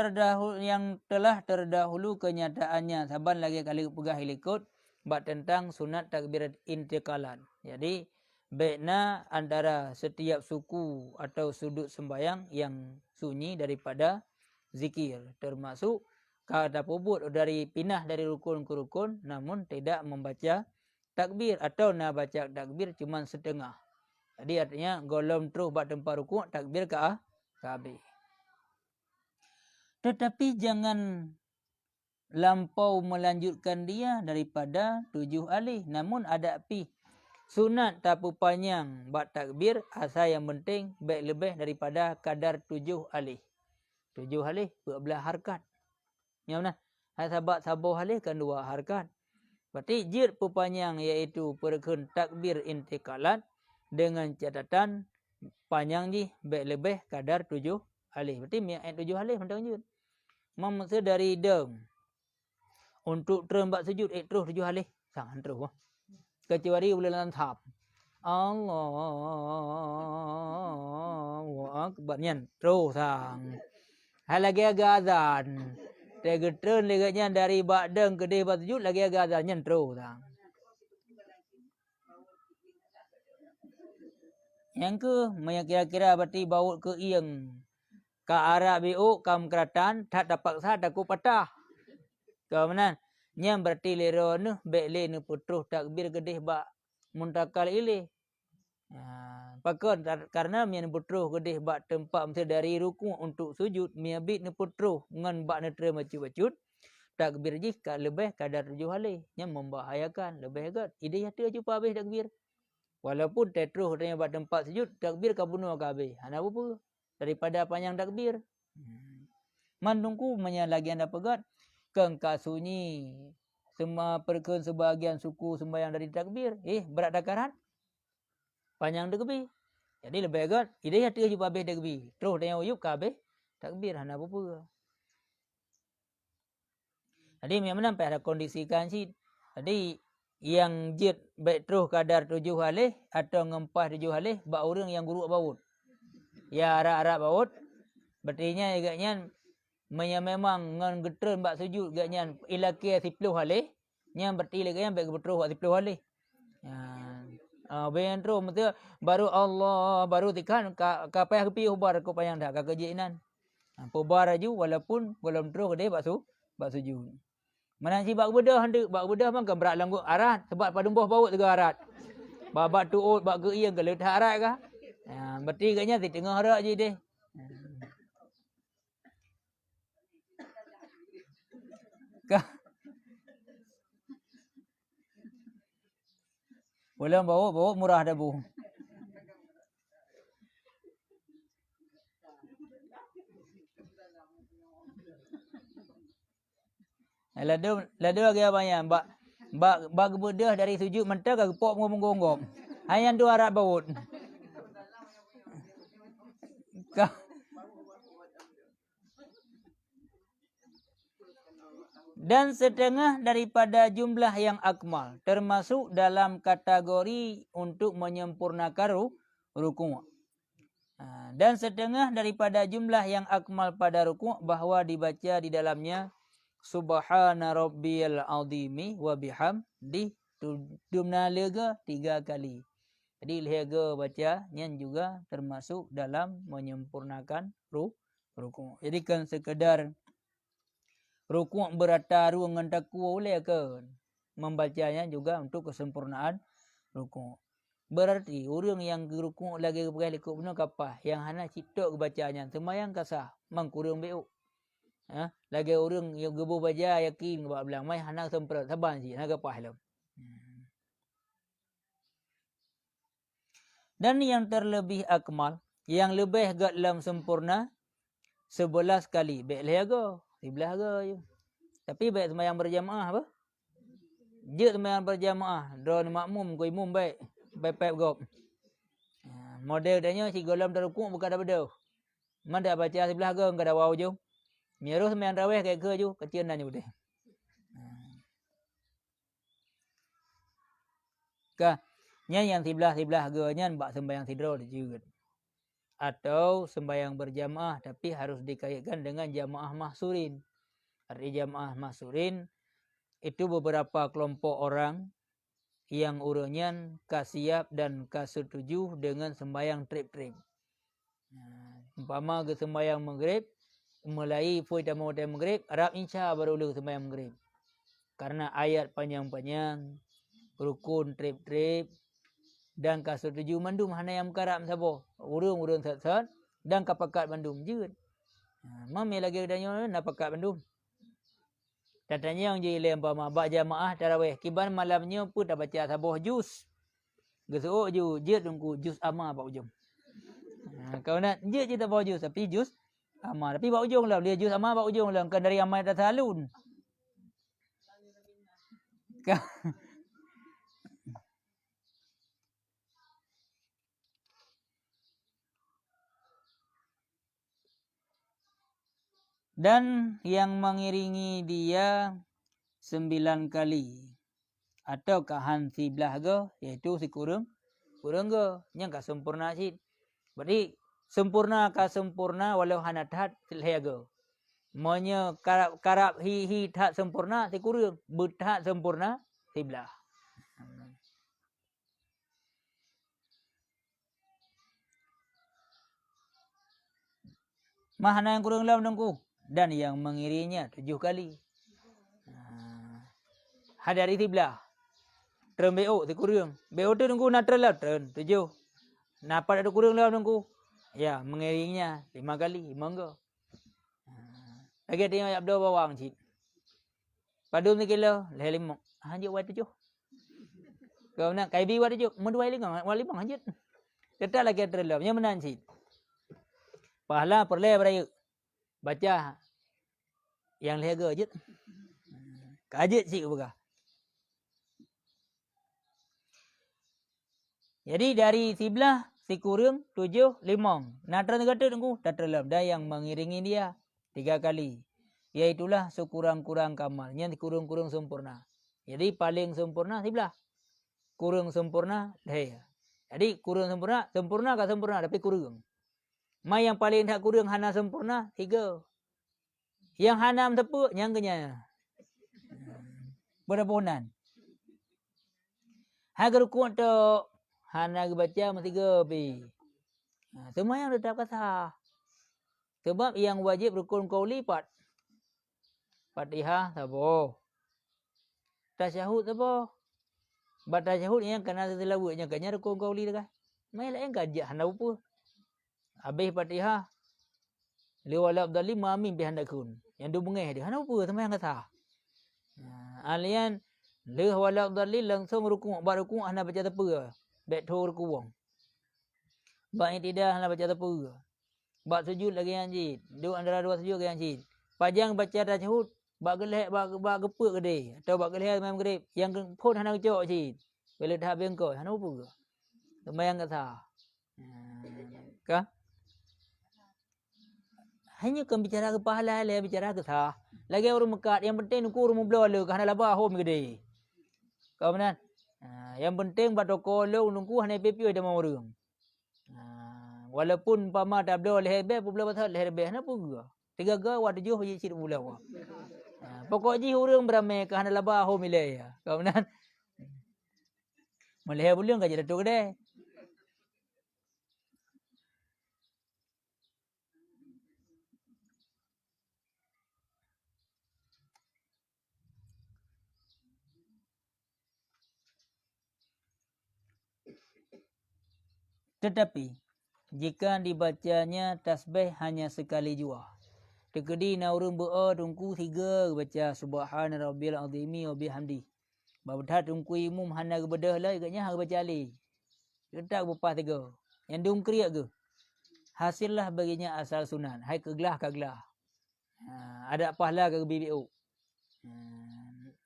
telah terdahulu kenyataannya saban lagi kali pegah ikut bab tentang sunat takbirat intikalan. Jadi baikna antara setiap suku atau sudut sembahyang yang sunyi daripada zikir, termasuk kata pubut dari pindah dari rukun ke rukun namun tidak membaca takbir atau nak baca takbir cuma setengah. Jadi artinya golom terus bak tempat rukuk takbir ke habis. Tetapi jangan lampau melanjutkan dia daripada 7 alih. Namun ada pi sunat tapu panjang bak takbir asal yang penting baik lebih daripada kadar 7 alih. 7 alih belah harkat. Ya benar. Sahabat sabuh alih kan 2 harkat. Berarti jid pepanjang iaitu perkun takbir intikalat dengan catatan panjang di baik lebih kadar 7 alih. Berarti 7 alih penting jud. Maksud dari deng untuk terembak sujud terus 7 alih sangat terus. Kecuali boleh lantap. Allahu Akbar nyan terus sang. Hal lagi agak azan. Tegetren leganya dari bakdeng ke dia sujud lagi agak azan nyan terus sang. Yang ke kira-kira berarti baut ke ieng. Ka arah biuk kam keratan tak dapat sah takut patah. Kemudian nyam berarti lero nu bekle nu putruh takbir gedeh bak muntakal ile. Pakon karena mian putruh gedeh bak tempat mesti dari ruku untuk sujud miabit nu putruh ngan bak netre macu-macut takbir jih ka lebih kadar 7 halih nyam membahayakan lebih agak ide hati cuba habis takbir. Walaupun tetruh tanya bak tempat sujud takbir ka bunuh ka habis. Hana apa? daripada panjang takbir. Mandungku menyalagian apa gat? Kengka sunyi semua perkun sebahagian suku sembahyang dari takbir. Berat dakaran panjang takbir. Jadi lebih agak ide hati je habis takbir. Terus dia uyup ke habis takbir hana apa-apa. Jadi memang nampak ada kondisikan sih. Jadi yang jid baik terus kadar 7 halih atau ngempah 7 halih bak orang yang guruk baut. Ya arak-arak baut. Berartinya agaknya memang ngan getren bak sujud agaknya ilaki 10 halih. Nya berarti lagi yang baik terus 10 halih. Bayan terus mesti baru Allah baru tikan kapai kepi ubar ko payang dah ka kejinan. Pubar aju walaupun belum terus dia bak sujud. Mana si bak bedah hendak bak bedah man kan berat langgu arat sebab padumbuh baut juga arat. Babak tuut bak gei yang gelet arat kah? Berarti agaknya di tengah arat je deh. Boleh bawa murah dah bu. Ladu lagi apa yang bak bedah dari sujud mentah ke pok ngom-ngom. Hanya tu arat baut. Dan setengah daripada jumlah yang akmal termasuk dalam kategori untuk menyempurnakan rukuk. Dan setengah daripada jumlah yang akmal pada rukuk bahawa dibaca di dalamnya Subhana rabbiyal azimi wa bihamdi dumna lega 3 kali. Jadi lega baca nyan juga termasuk dalam menyempurnakan rukuk. Jadi kan sekedar rukuk berataru dengan takwa boleh ke? Membacanya juga untuk kesempurnaan rukuk. Berarti orang yang rukuk lagi berkali ikut benar kapah. Yang hana citok bacanya. Semayang kasah. Mangkurung beuk. Lagi orang yang gebu baca yakin ke bilang. Mai hana sempurna. Saban sih. Hana kapah lah. Dan yang terlebih akmal. Yang lebih agak dalam sempurna. 11 kali. Baik lehaga. 11 je. Tapi baik semayang berjamaah apa? Je semayang berjamaah. Drone makmum ku imum baik. Baik-baik gop. Model danya si golam terukuk bukan ada beda. Mana dah baca 11 ke enggak ada wau je. Miru semayang raweh kayak ke je. Kecil dan je betul. Kah? Nya yang 11 ke nya bak sembayang sidro juga. Atau sembayang berjamaah tapi harus dikaitkan dengan jamaah mahsurin. Arti jamaah mahsurin itu beberapa kelompok orang yang urunyan kasiap dan kasetuju dengan sembayang trip-trip. Umpama ke sembayang maghrib, mulai pui tamu maghrib, Arab insya baru lu sembayang maghrib. Karena ayat panjang-panjang, rukun trip-trip dan kasetuju mandum hana yang karam sabo. Urung-urung sat-sat dan kapakat mandum jeut. Mami lagi danya napakat mandum. Katanya yang jadi umpama bak jamaah tarawih kiban malamnya pun dah baca sabuh juz. Gesuk ju jeut tunggu juz amma bak ujung. Kau nak jeut je tak bawa juz tapi juz amma tapi bak ujung lah dia juz amma bak ujung lah kan dari amma dah salun. Dan yang mengiringi dia 9 kali. Atau kahan si belah ke, iaitu si kurang ke. Yang tak sempurna sih. Berarti sempurna walau hana tahat silhaya ke. Maunya karap hi tahat sempurna si kurang. Bertahat sempurna si belah. Mana yang kurang dalam dengku. Dan yang mengiringinya 7 kali. Hadari si belah. Tren BO si kurang. BO tu nunggu nak tren lah. Tren 7. Napa ada kurang lah nunggu. Ya mengiringinya 5 kali. 5 enggak. Lagi tengok Abdul bawang cik. Padum ni kilo. Leher 5. Hanjuk buat 7. Kau nak KIB buat 7. Menduai 5. Buat 5 hanjuk. Tetap lagi tren lah. Yang menang cik. Pahala perleh beraya. Baca yang lehaga je. Kajit sik berkah. Jadi dari sebelah si kurung 7 5. Natra negara tunggu dalam dah yang mengiringi dia 3 kali. Iaitulah sekurang-kurang kamalnya kurung-kurung sempurna. Jadi paling sempurna sebelah. Kurung sempurna dah. Jadi kurung sempurna ke sempurna tapi kurung. Mai yang paling tak kurung hana sempurna 3. Yang hanam tepuk yang kenyanya. Berponan. Hagar kuat tu hana baca mesti gebi. Semua yang tetap kata. Sebab yang wajib rukun qauli 4. Fatihah sabo. Tasyahud sabo. Bat tasyahud yang kena selawatnya kanya rukun qauli dah. Mai lain gajah hana apa. Habis Fatihah liwala abdali mamin bi handa kun. Yang du bengeh dia hana apa sama yang kata. Alian le wala abdali langsung rukun ba rukun hana baca tepa. Baik tu rukun. Ba tidak hana baca tepa. Ba sujud lagi anjid. Duduk antara dua sujud lagi anjid. Pajang baca tasyahud bak geleh bak gepuk gede atau bak geleh memang gede yang pun hana cok cid bila dah bengko hana apa ke sembayang kata ka hanya kan bicara ke pahala le bicara ke sah lagi orang mekat yang penting ku rumah belah hana laba home gede kau benar yang penting bat toko lo nungku hana pepi ada mau orang walaupun pama tak belah lehbe pula pasal lehbe hana apa ke 3 ga wa 7 je cid pula wa pokok ji urang beramai ke hana laba ho milai ya. Kau benar. Malih bulung ka jadi tu gede. Tetapi jika dibacanya tasbih hanya sekali jua. Tekedi na urang bea tungku 3 baca subhana rabbil azimi wa bihamdi. Babdah tungku imum hana bedah lah agaknya hang baca ali. Ketak bupah 3. Yang dum kriak ke. Hasillah baginya asal sunan. Hai keglah kaglah. Ada pahala ke BBO.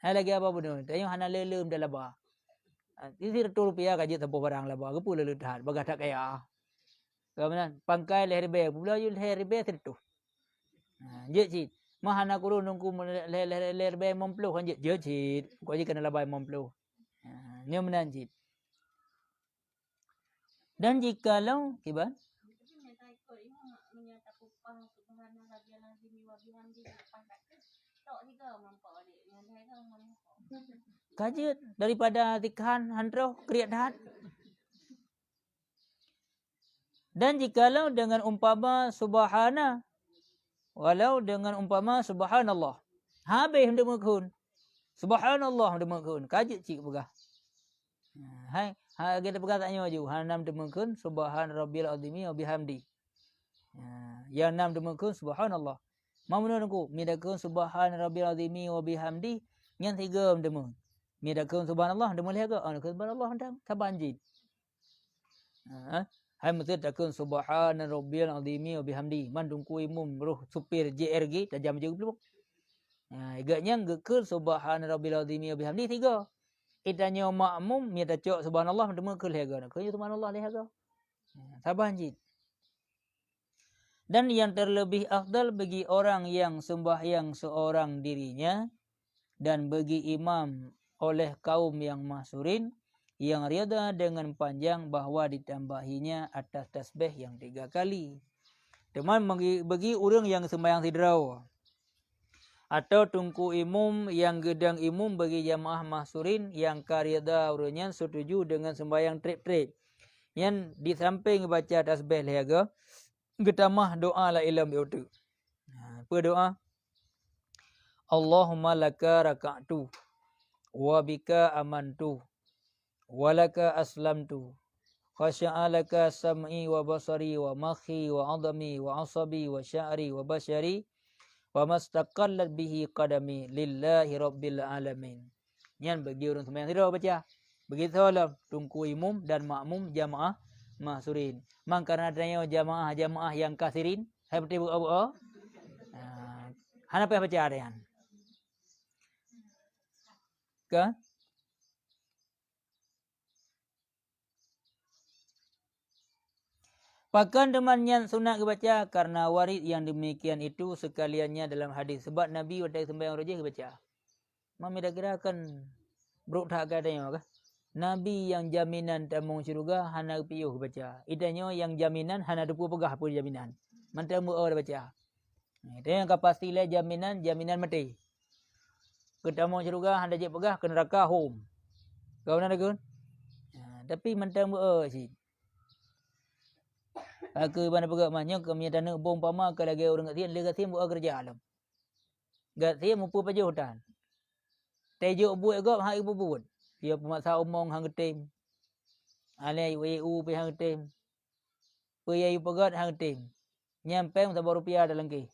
Hai lagi apa pun. Tanya hana lelem dalam bah. Ini ₹100 kaji tempoh barang lah bah. Kepu lele tahat. Bagah tak kaya. Kemudian pangkai leher be. Pula you leher be tertu. Je cid. Mahana kurun nungku leher be mempluh kan je cid. Kau je kena labai mempluh. Ni menan cid. Dan jikalau kiban kajet daripada tikhan handroh kriat dahat. Dan jikalau dengan umpama subhana walau dengan umpama subhanallah habis hendak mengkun subhanallah hendak mengkun kajet cik pegah. Hai kita pegah tanya maju hanam demengkun subhan rabbil azimi wa bihamdi. Yang 6 demengkun subhanallah. Mamunanku midakun subhan rabbil azimi wa bihamdi yang 3 demeng. Midakun subhanallah demeng lihaga subhanallah hendang tabanjid. Hai mesti takun subhan rabbil azimi wa bihamdi mandungku imum roh supir JRG tajam je belum. Agaknya ngekul subhan rabbil azimi wa bihamdi 3. Itanya makmum minta cok subhanallah demeng ke lihaga. Kau subhanallah lihaga. Tabanjid. Dan yang terlebih afdal bagi orang yang sembahyang seorang dirinya dan bagi imam oleh kaum yang mahsurin yang reda dengan panjang bahawa ditambahinya atas tasbih yang 3 kali. Teman bagi orang yang sembahyang sidraw atau tungku imum yang gedang imum bagi jamaah mahsurin yang karida urunnya setuju dengan sembahyang trip-trip yang di samping baca tasbih lihaga getamah doa la ilam biutu. Apa doa? Allahumma laka raka'tu wa bika amantu wa laka aslamtu khasya'alaka sam'i wa basari wa makhi wa adami wa asabi wa sya'ri wa basyari wa mastaqallat bihi qadami lillahi rabbil alamin. Yan bagi orang sembahyang tidur baca. Begitu lah tungku imum dan makmum jamaah mahsurin. Mang karena adanya jamaah yang kasirin Hai peti buka. Han apa baca ada han? Ke? Pakan temannya sunat kebaca karena warid yang demikian itu sekaliannya dalam hadis. Sebab Nabi pada sembahyang rojih kebaca. Mami dah kira akan beruk tak katanya kah? Nabi yang jaminan tamung syurga hana piyuh kebaca. Idanya yang jaminan hana depu pegah pun jaminan. Mantan mu dah baca. Itu yang kepastilah jaminan mati. Ketamung syurga hana je pegah ke neraka home. Kau nak kun? Tapi mantan mu sih. Aku mana pegak mahnya kami tanah bom pama ke lagi orang kat dia kat buat kerja alam. Gat dia mupu paje hutan. Tejo buat gap hang ibu buat. Dia pemaksa omong hang ketim. Ale WU pe hang ketim. Pe ayu pegat hang ketim. Nyampe sabar rupiah dalam ke.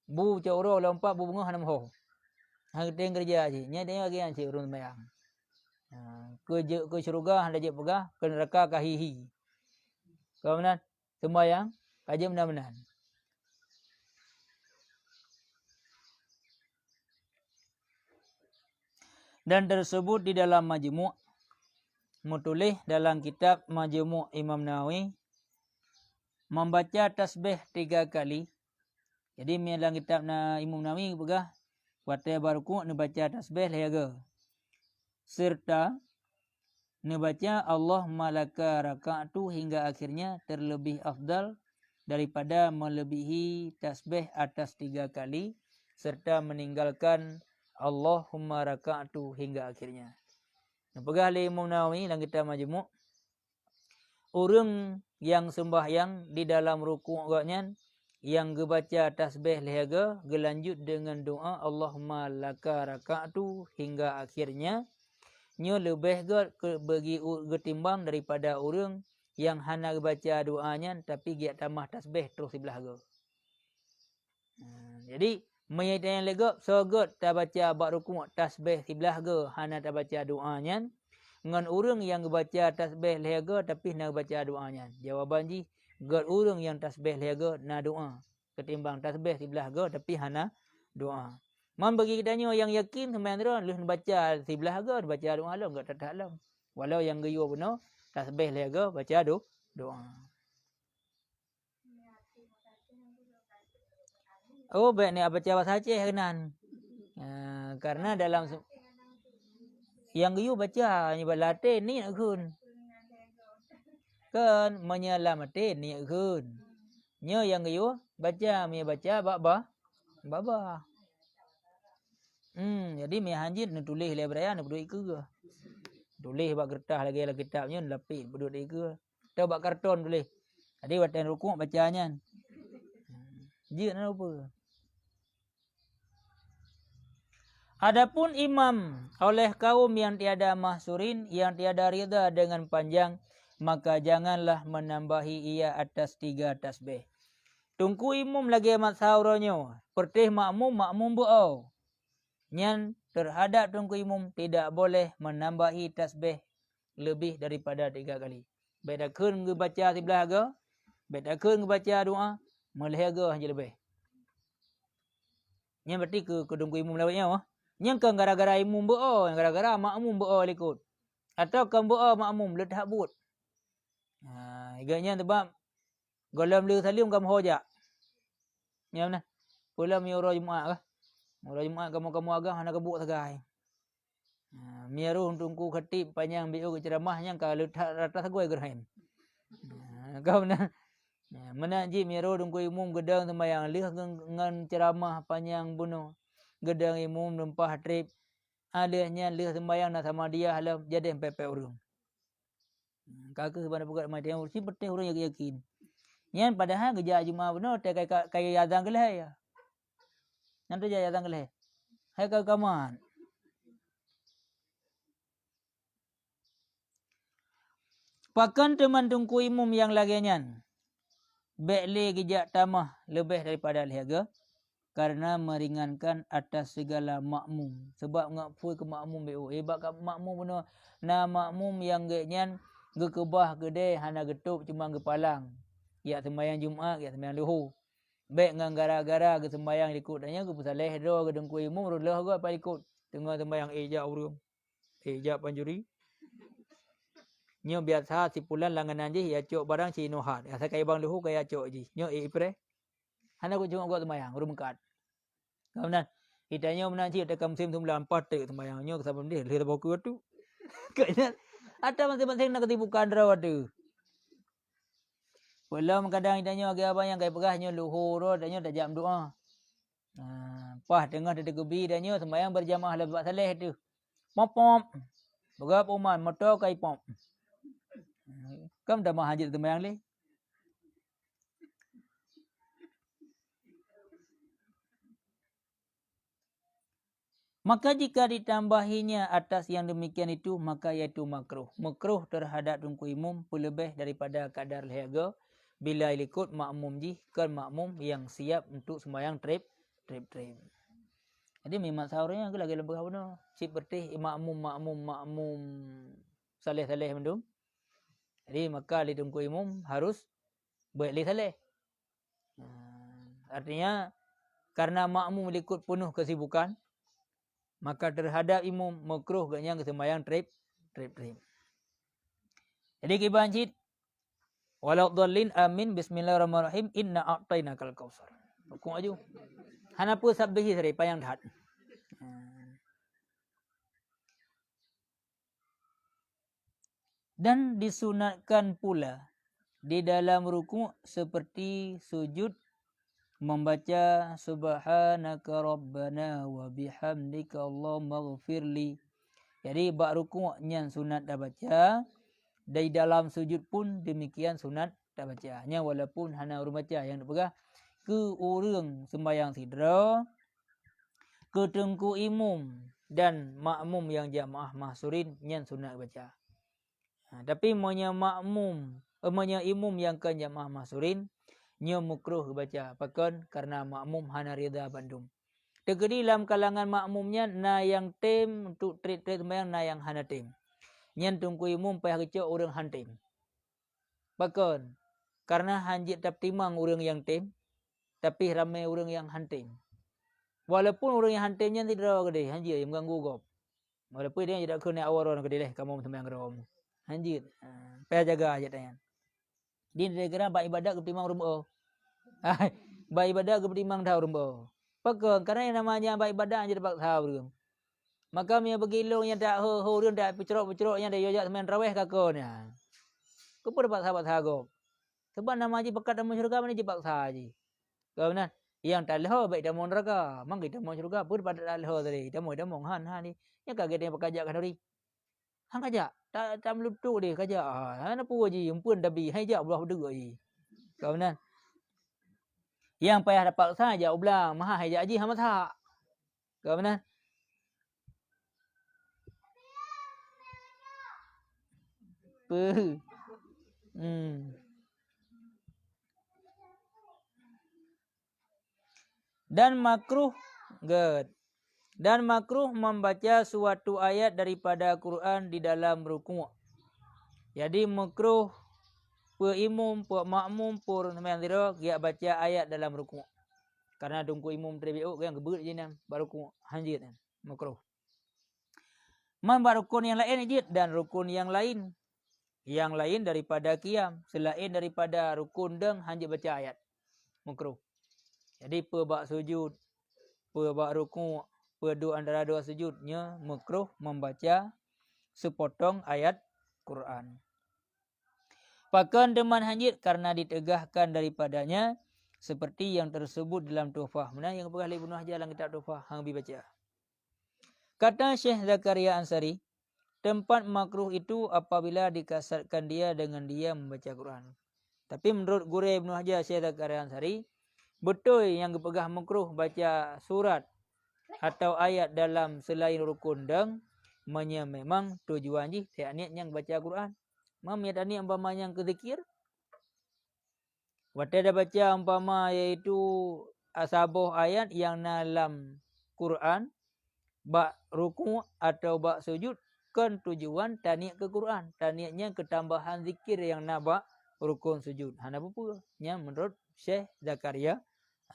Bu coro lompat bu bunga hanam ho. Hang ketim kerja aje. Nya dia lagi anci urun mayang. Ke syurga hang je pegah ke neraka kahihi. Kau mana? Sembahyang kaji benar-benar. Dan tersebut di dalam Majmu' mutulih dalam kitab Majmu' Imam Nawawi membaca tasbih 3 kali. Jadi dalam kitab Imam Nawawi pegah waktu baruku baca tasbih lehaga. Serta baca Allahumma laka raka'tu hingga akhirnya terlebih afdal daripada melebihi tasbih atas 3 kali serta meninggalkan Allahumma raka'tu hingga akhirnya. Pegah oleh Imam Nawawi dalam kitab Majmu', orang yang sembahyang di dalam rukuk agaknya yang gebaca tasbih lehaga gelanjut dengan doa Allahumma laka raka'tu hingga akhirnya nya lebih bagi ketimbang daripada orang yang hanya baca doanya tapi giat tambah tasbih terus sebelah ke. Jadi mayat yang legap sogot tak baca bab rukuk tasbih sebelah ke hanya tak baca doanya dengan orang yang baca tasbih lehaga tapi nak baca doanya. Jawaban ji god orang yang tasbih lehaga na doa ketimbang tasbih sebelah ke tapi hanya doa. Man bagi kitanya yang yakin sembahyang tu lu baca sebelah ke baca doa alam enggak tak alam. Walau yang gayu benar tasbih lehaga baca doa. Oh baik ni baca bahasa Aceh kenan. Karena dalam yang gayu baca ni Latin ni nak kun. Kan menyelamatkan ni kun. Nya yang gayu baca baba. Jadi mi hanjit nak tulis le beraya nak duduk ke. Tulis bak kertas lagi lah kitabnya lapis duduk ke. Atau bak karton tulis. Jadi watan rukuk bacanya. Dia nak apa? Adapun imam oleh kaum yang tiada mahsurin, yang tiada rida dengan panjang, maka janganlah menambahi ia atas 3 tasbih. Tungku imam lagi amat sauronyo. Pertih makmum buau. Nyan terhadap tungku imam tidak boleh menambahi tasbih lebih daripada 3 kali. Bedakun ngebaca sebelah ke, bedakun ngebaca doa, melehaga hanya lebih. Nyan berarti ke tungku imam lawatnya wah. Nyan kan gara-gara imam buau, gara-gara makmum buau ikut. Atau kan buau makmum letak but. Iganya sebab golam le salim kamu hojak. Ya mana? Pula mi ora Jumaat kah? Ora Jumaat kamu agak hana kebuk sagai. Miaru tungku khatib panjang biu ceramahnya kalau rata sagoi gerhain. Kau na menaji miaru tungku imum gedang sembayang lih ngan ceramah panjang bunuh. Gedang imum lempah trip. Alihnya lih sembayang na sama dia halam jadi pepe urung. Kakak sebenarnya bukan mati yang ursi betih orang yang yakin. Yang padahal kerja Jumaat benar tak kayak azan kelih ya. Nanti jadi azan kelih. Hai kau kaman. Pakan teman tungku imum yang laginya. Bekli gejak tamah lebih daripada lehaga. Karena meringankan atas segala makmum. Sebab ngapui ke makmum BO. Sebab kat makmum benar. Na makmum yang geknya gekebah gede hana getup cuma gepalang. Ya sembahyang Jumaat, ya sembahyang Luhur. Baik ngan gara-gara ke sembahyang ikut tanya ke pesaleh do ke dengku imum rulah ke apa ikut. Tengah sembahyang ejak urung. Ejak panjuri. Nyo biasa si pulan langanan je ya cok barang si nohat. Asa kai bang luhu kaya cok ji. Nyo ipre. Hana ku cuma gua sembahyang urung kat. Kemudian itanya menanci ada musim 94 sembahyang nyo ke sabun dia. Lih baku tu. Kayaknya ada masing-masing nak ketibukan rawat tu. Belum kadang itanya agak apa yang kai pegahnya luhur ro tanya dah jam doa. Pah tengah ada gebi tanya sembahyang berjamaah lepas saleh tu. Pom-pom. Berapa uman motor kai pom. Kam dah mah hajat sembahyang le. Maka jika ditambahinya atas yang demikian itu maka iaitu makruh. Makruh terhadap dengku imum lebih daripada kadar lehaga bila ikut makmum jihkan makmum yang siap untuk sembahyang trip. Jadi memang sahurnya aku lagi lebih apa seperti makmum saleh-saleh mendung. Jadi maka li dengku imum harus buat li saleh. Artinya karena makmum ikut penuh kesibukan maka terhadap imam makruh gaknya sembahyang trip. Jadi kibancit walau dhallin amin bismillahirrahmanirrahim inna a'tainakal kautsar. Hukum aju. Hanapu sabbihi sari payang dhat. Dan disunatkan pula di dalam ruku' seperti sujud membaca subhanaka rabbana wa bihamdika allahumma ghfirli. Jadi bak ruku' nyan sunat dah baca. Dari dalam sujud pun demikian sunat dah baca. Nya walaupun hana urang baca yang nak pegah ke urang sembahyang sidra, ke tengku imum dan makmum yang jamaah mahsurin nyan sunat baca. Tapi monya imum yang kan jamaah mahsurin nyo makruh baca. Pakon karena makmum hana rida bandung. Tegedi dalam kalangan makmumnya na yang tim untuk treat sembahyang na yang hana tim. Nyan tungku imum payah kecok orang hantim. Pakon karena hanjit tak timang orang yang tim tapi ramai orang yang hantim. Walaupun orang yang hantimnya tidak gede hanjit yang mengganggu gop. Walaupun dia tidak kena awaron gede leh kamu sembahyang rom. Hanjit. Payah jaga aja tanya. Di negara bak ibadat ke timang rumbo. Bak ibadat ke timang dah rumbo. Pakon karena yang namanya bak ibadat aja dapat tahu. Maka dia bergilung yang tak hurun tak pecerok-pecerok yang dia jajak semain raweh kakonya. Kau dapat sahabat sahago. Sebab nama haji pekat dalam syurga mana je paksa haji. Kau benar. Yang tak leho baik dalam neraka. Mang kita mau syurga pun pada tak leho tadi. Damai han ni. Yang kaget dia pakajak kan hari. Han kajak. Tak melutuk dia kajak. Han apa haji. Empun dabi. Hai jak belah berdua haji. Kau benar. Yang payah dapat paksa ajak ulang. Maha hai jak haji hamat hak. Kau benar. Dan makruh membaca suatu ayat daripada Quran di dalam rukuk. Jadi makruh imum, makmum pur sembahyang dia baca ayat dalam rukuk. Karena dungku imum terbiuk yang gebut je nan barukuk hanjit makruh. Man rukun yang lain je dan rukun yang lain daripada qiyam selain daripada rukun deng hanjit baca ayat makruh. Jadi bak sujud, bak rukuk, dua antara dua sujudnya makruh membaca sepotong ayat Quran. Pakan deman hanjit karena ditegahkan daripadanya seperti yang tersebut dalam Tuhfah. Mana yang pernah Ibnu Hajar dalam kitab Tuhfah hang dibaca. Kata Syekh Zakaria Ansari, tempat makruh itu apabila dikasarkan dia dengan dia membaca Quran. Tapi menurut guru Ibnu Hajar Syekh Zakaria Ansari, betul yang dipegah makruh baca surat atau ayat dalam selain rukun dan memang tujuan je tiap niat yang baca Quran. Mam niat ni umpama yang ke zikir. Wata dah baca umpama iaitu sabuh ayat yang dalam Quran bak ruku' atau bak sujud kan tujuan taniat ke Quran. Taniatnya ketambahan zikir yang nak bak rukun sujud. Hana apa-apa. Yang menurut Syekh Zakaria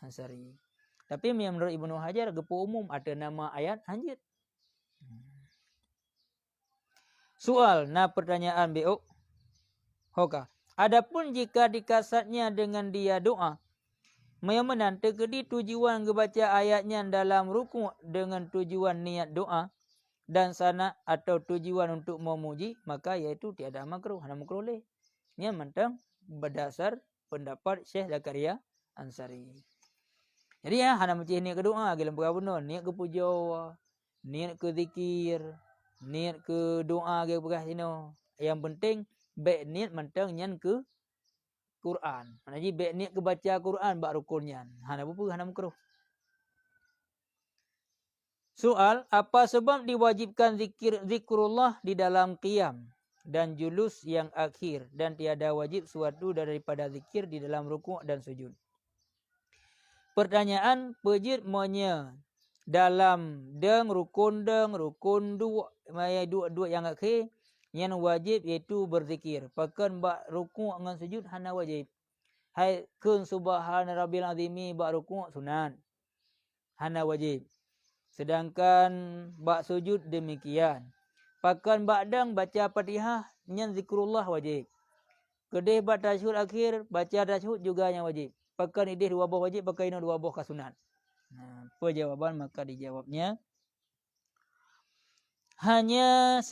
Ansari. Tapi menurut Ibnu Hajar gepu umum ada nama ayat hanjit. Soal pertanyaan BO. Hoka. Adapun jika dikasatnya dengan dia doa, menan tegedi tujuan kebaca ayatnya dalam rukuk dengan tujuan niat doa dan sana atau tujuan untuk memuji, maka yaitu tiada makruh, hana makruh leh. Ini mentang berdasar pendapat Syekh Zakaria Ansari. Jadi hana macam niat ke doa, gelam perabunun, niat ke puja, niat ke zikir, niat ke doa ke berkah sino. Yang penting baik niat mentang nyan ke Quran. Jadi baik niat ke baca Quran bak rukunnya. Hana apa hana makruh. Soal, apa sebab diwajibkan zikrullah di dalam qiyam dan julus yang akhir dan tiada wajib suatu daripada zikir di dalam rukuk dan sujud? Pertanyaan pejit monya dalam rukun dua yang akhir yang wajib iaitu berzikir. Pakan bak rukuk dengan sujud hana wajib. Hai kun subhana rabbil azimi bak rukuk sunat. Hana wajib. Sedangkan bak sujud demikian. Pakan bakdang baca Fatihah nyan zikrullah wajib. Kedih bak tasyahud akhir baca tasyahud juga yang wajib. Pakan idih dua buah wajib, pakai dua buah kasunat. Apa jawaban? Maka dijawabnya hanya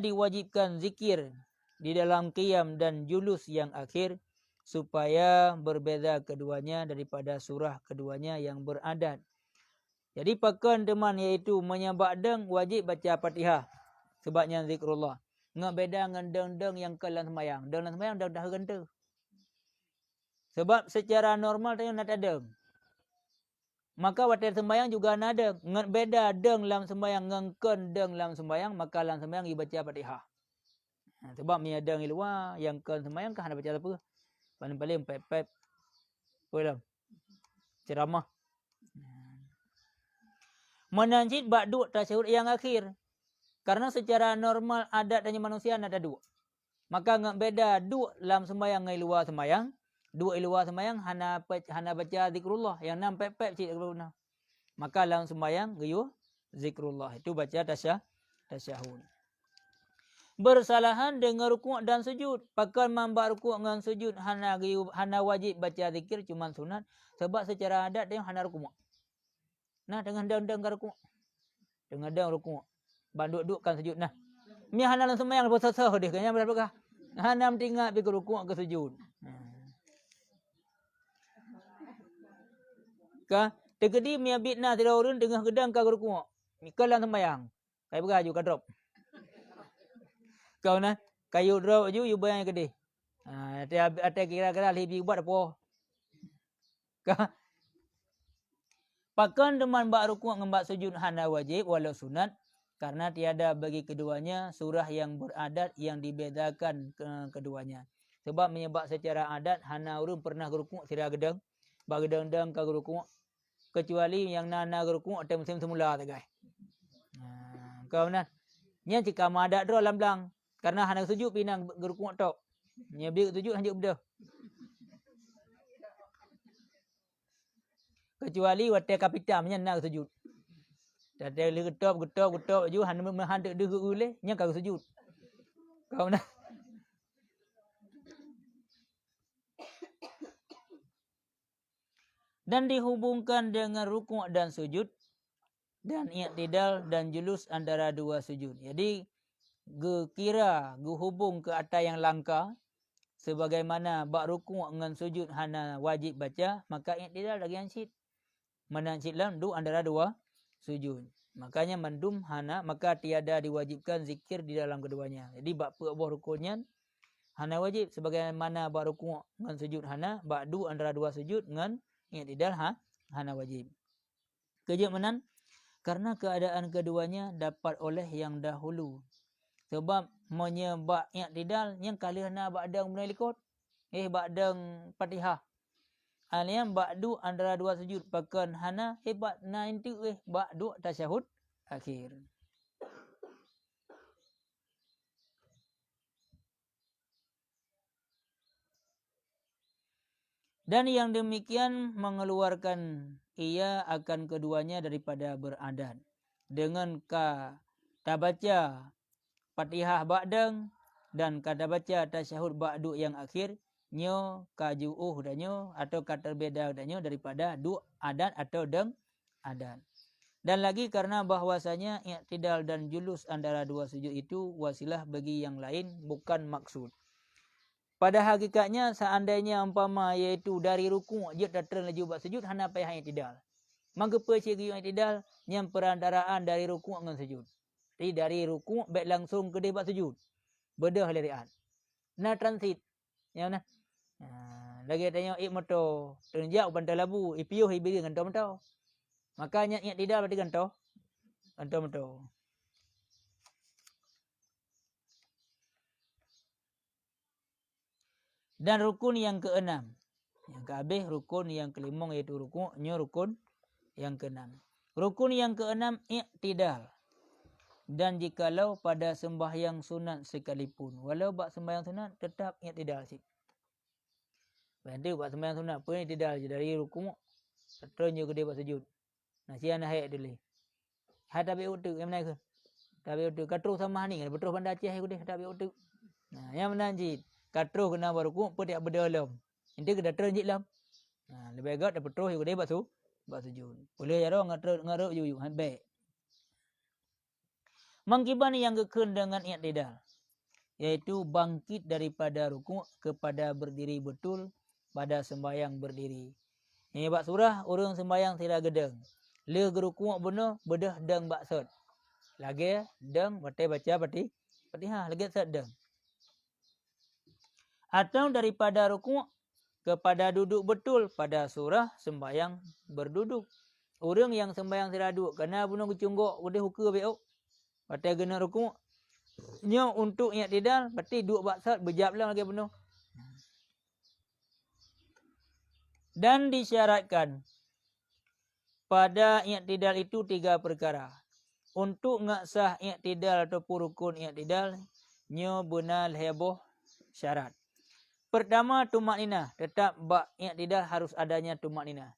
diwajibkan zikir di dalam qiyam dan julus yang akhir supaya berbeza keduanya daripada surah keduanya yang beradat. Jadi pakan teman iaitu menyabak wajib baca Fatihah sebabnya zikrullah. Ngak beda dengan deng-deng yang ke dalam sembahyang. Deng dalam sembahyang dah renta. Sebab secara normal tanya nak ada. Maka waktu sembahyang juga ada. Ngak beda deng dalam sembahyang ngengken deng dalam sembahyang maka dalam sembahyang dibaca Fatihah. Sebab ni ada di luar yang ke sembahyang kan ada baca apa? Paling-paling pep-pep. Apa dah? Ceramah. Menanjid bak duk tasyahud yang akhir. Karena secara normal adat dan manusia ada dua. Maka ngak beda duk dalam sembahyang ngai luar sembahyang. Duk di luar sembahyang hana baca zikrullah yang nam pep-pep cik guna. Maka dalam sembahyang gayu zikrullah itu baca tasyahud. Bersalahan dengan rukuk dan sujud. Pakan mambak rukuk dengan sujud hana wajib baca zikir cuma sunat sebab secara adat dia hana rukuk. Nah dengan dang-dang rukuk. Dengan dang rukuk. Banduk-dukkan sujud nah. Mi hana dalam sembahyang lepas sah dia kayaknya berapa? Hana tinggal pergi rukuk ke sujud. Ka tegedi mi abidna tidak urun dengan gedang ka rukuk. Mi dalam sembahyang. Kai beraju ka drop. Kau nah kayu drop ju you bayang gede. Ada kira-kira lebih buat apa? Ka pakan teman bak rukuk dengan bak sujud hana wajib walau sunat karena tiada bagi keduanya surah yang beradat yang dibedakan keduanya. Sebab menyebab secara adat hana urun pernah rukuk tidak gedang, bak gedang-gedang ka rukuk kecuali yang nana rukuk atau musim semula tu guys. Kau nah. Nya jika madat dro lam-lang karena hana sujud pinang rukuk tok. Nya bi sujud hanjuk bedah. Kecuali waktu kapitam nya nak sujud. Tadi le getop ju hana menghandek deuk ule nya kau sujud. Kau nah. Dan dihubungkan dengan rukuk dan sujud dan i'tidal dan julus antara dua sujud. Jadi kira hubung ke atas yang langka sebagaimana bak rukuk dengan sujud hana wajib baca maka i'tidal lagi ansit. Menancit dalam antara dua sujud. Makanya mandum hana maka tiada diwajibkan zikir di dalam keduanya. Jadi bak buah rukunnya hana wajib sebagaimana bak rukuk dengan sujud hana bak antara dua sujud dengan i'tidal hana wajib. Kerja menan karena keadaan keduanya dapat oleh yang dahulu. Sebab menyebab i'tidal yang kali hana bak dang menelikot. Bak dang Fatihah. Alian ba'du antara dua sujud pakan hana hebat na intu ba'du tasyahud akhir. Dan yang demikian mengeluarkan ia akan keduanya daripada beradan. Dengan kata baca Fatihah ba'dang dan kata baca tasyahud ba'du yang akhir nyo kajuuh danyo atau kata beda danyo daripada du adan atau deng adan. Dan lagi karena bahwasanya i'tidal dan julus antara dua sujud itu wasilah bagi yang lain bukan maksud. Pada hakikatnya seandainya umpama iaitu dari rukuk je datang laju buat sujud hana payah i'tidal. Mengapa ciri i'tidal yang perantaraan dari rukuk dengan sujud. Jadi dari rukuk baik langsung ke dia buat sujud. Bedah lirian. Nah transit. Yang mana? Lagi tanya motor. Tunjak bantal labu. Ipiuh ibiri gantung motor. Makanya i'tidal berarti gantung. Gantung motor. Dan rukun yang keenam. Yang kehabis rukun yang kelima iaitu rukuknya rukun yang keenam. Rukun yang keenam i'tidal. Dan jikalau pada sembahyang sunat sekalipun. Walau buat sembahyang sunat tetap i'tidal sih. Nanti buat sembahyang sunat pun i'tidal je dari rukuk. Terus je dia buat sujud. Nah siapa nak hayat dulu. Hai tabi utuk yang mana ke? Tabi utuk. Katruh sama ni. Betul bandar Aceh aku dia. Tabi utuk. Nah yang mana jid. Katruh kena berukuk pun dia berdalam. Nanti kena terenjit lam. Nah, lebih agak dapat terus dia buat sujud. Boleh ya dong ngaruk yuyu baik. Mengkibani yang kekun dengan i'tidal yaitu bangkit daripada rukuk kepada berdiri betul pada sembahyang berdiri. Ini bab surah orang sembahyang tidak gedeng. Le gerukuk benar bedah deng baksud. Lagi deng batai baca Fatihah lagi sedeng. Atau daripada rukuk kepada duduk betul pada surah sembahyang berduduk. Orang yang sembahyang tidak duduk kena bunuh kecungguk udah hukum beok. Batai kena rukuk. Nyo untuk i'tidal berarti duduk baksud berjap lah lagi bunuh. Dan disyaratkan pada i'tidal itu 3 perkara. Untuk ngaksah i'tidal ataupun rukun i'tidal nyo benar heboh syarat. Pertama tumakninah, tetap bab i'tidal harus adanya tumakninah.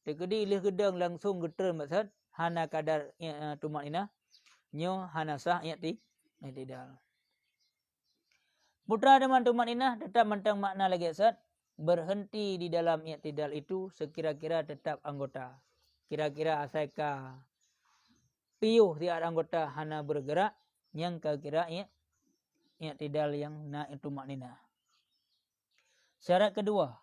Tekedi ilih gedang langsung geter maksud hana kadar tumakninah nyo hana sah i'tidal. Putra dengan tumakninah tetap mentang makna lagi sat berhenti di dalam i'tidal itu sekira-kira tetap anggota. Kira-kira asalka piuh tiada anggota hana bergerak yang kira i'tidal yang na tumakninah. Syarat kedua,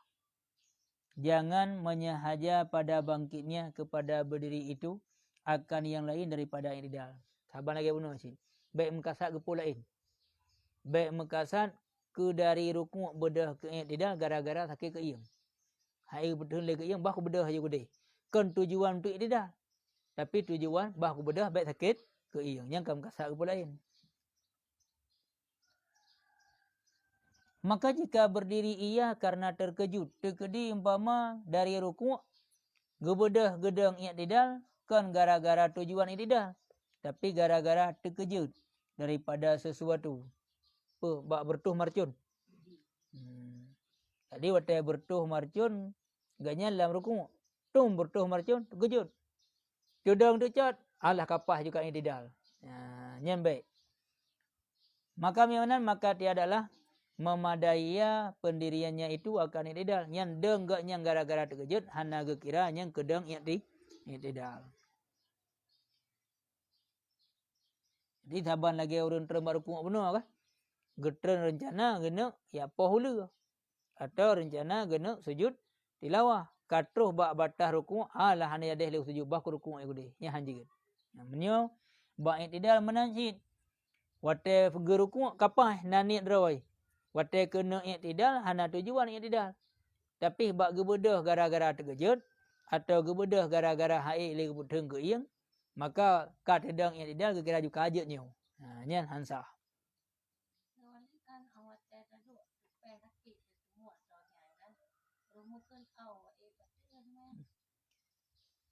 jangan menyahaja pada bangkitnya kepada berdiri itu akan yang lain daripada i'tidal. Sabar lagi bunuh sini. Baik mekasat ke pula lain. Baik mekasat ke dari rukuk bedah ke i'tidal gara-gara sakit ke iyang. Hai betul ke iyang bah ku bedah aja gede. Kan tujuan untuk i'tidal. Tapi tujuan bah ku bedah baik sakit ke iyang. Yang kan mekasat ke pula lain. Maka jika berdiri ia karena terkejut, terkedi umpama dari rukuk, gebedah gedang i'tidal, kan gara-gara tujuan i'tidal. Tapi gara-gara terkejut daripada sesuatu. Bak bertuh marcun. Jadi waktu bertuh marcun, gaknya dalam rukuk. Tum bertuh marcun, terkejut. Cudang tu cat, alah kapah juga i'tidal. Yang baik. Maka maka tiadalah memadaiya pendiriannya itu akan i'tidal. Yang denggaknya gara-gara terkejut, hana kira yang kedeng i'tidal. Jadi saban lagi orang terima rukuk benar kah? Getren rencana kena ya pohula. Atau rencana kena sujud tilawah. Katruh bak batah rukuk, alah hana yadeh le sujud bah rukuk aku deh. Yang hanjir. Yang menyo bak i'tidal menanjid. Wate gerukuk kapah nanit drawai. Wate kena i'tidal hana tujuan i'tidal. Tapi bak gebedah gara-gara terkejut atau gebedah gara-gara haik le kebutung ke iyang, maka kat hedang i'tidal kira juga ajatnya. Nyan hansah.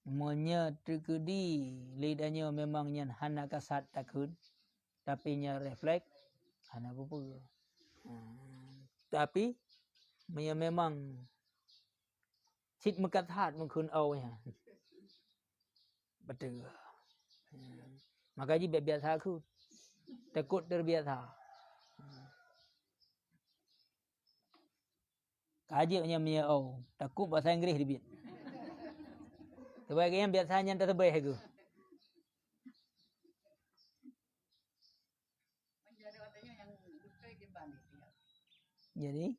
Monya terkedi lidahnya memang nyan hana kasat takut. Tapi nya refleks hana apa. Tapi memang Sit mekathat mengkun au ya. Betul. Maka ji biasa aku. Takut terbiasa. Kaji punya au. Takut bahasa Inggeris dibit. Sebagai yang biasanya tak terbaik aku. Jadi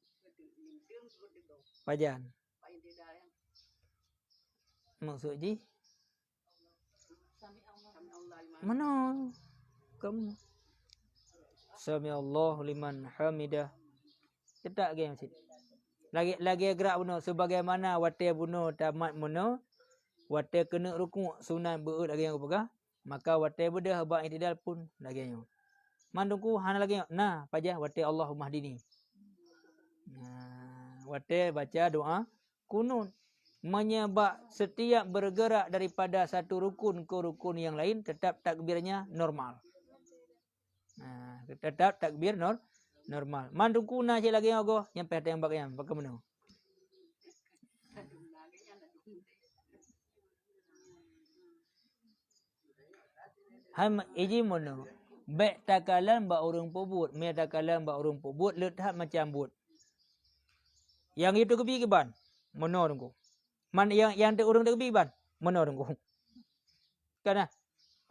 pajan. Maksud ji mana? Kamu Sami Allahu liman hamidah. Cetak ke masjid. Lagi gerak bunuh sebagaimana wate bunuh tamat bunuh. Wate kena rukuk sunat beut lagi yang pegah. Maka wate bedah bak itidal pun lagi yang. Mandungku hana lagi nah pajah wate Allahumma hdini. Nah, wate baca doa kunut. Menyebab setiap bergerak daripada satu rukun ke rukun yang lain tetap takbirnya normal. Nah, tetap takbir normal. Mandungku na je lagi ago nyampe yang bakyan pakai menu. Ham iji menu. Baik takalan ba urung pobut, me takalan ba urung pobut letak macam but. Yang itu kebi ke ban? Meno dengku. Man yang te urung te kebi ban? Meno dengku. Kana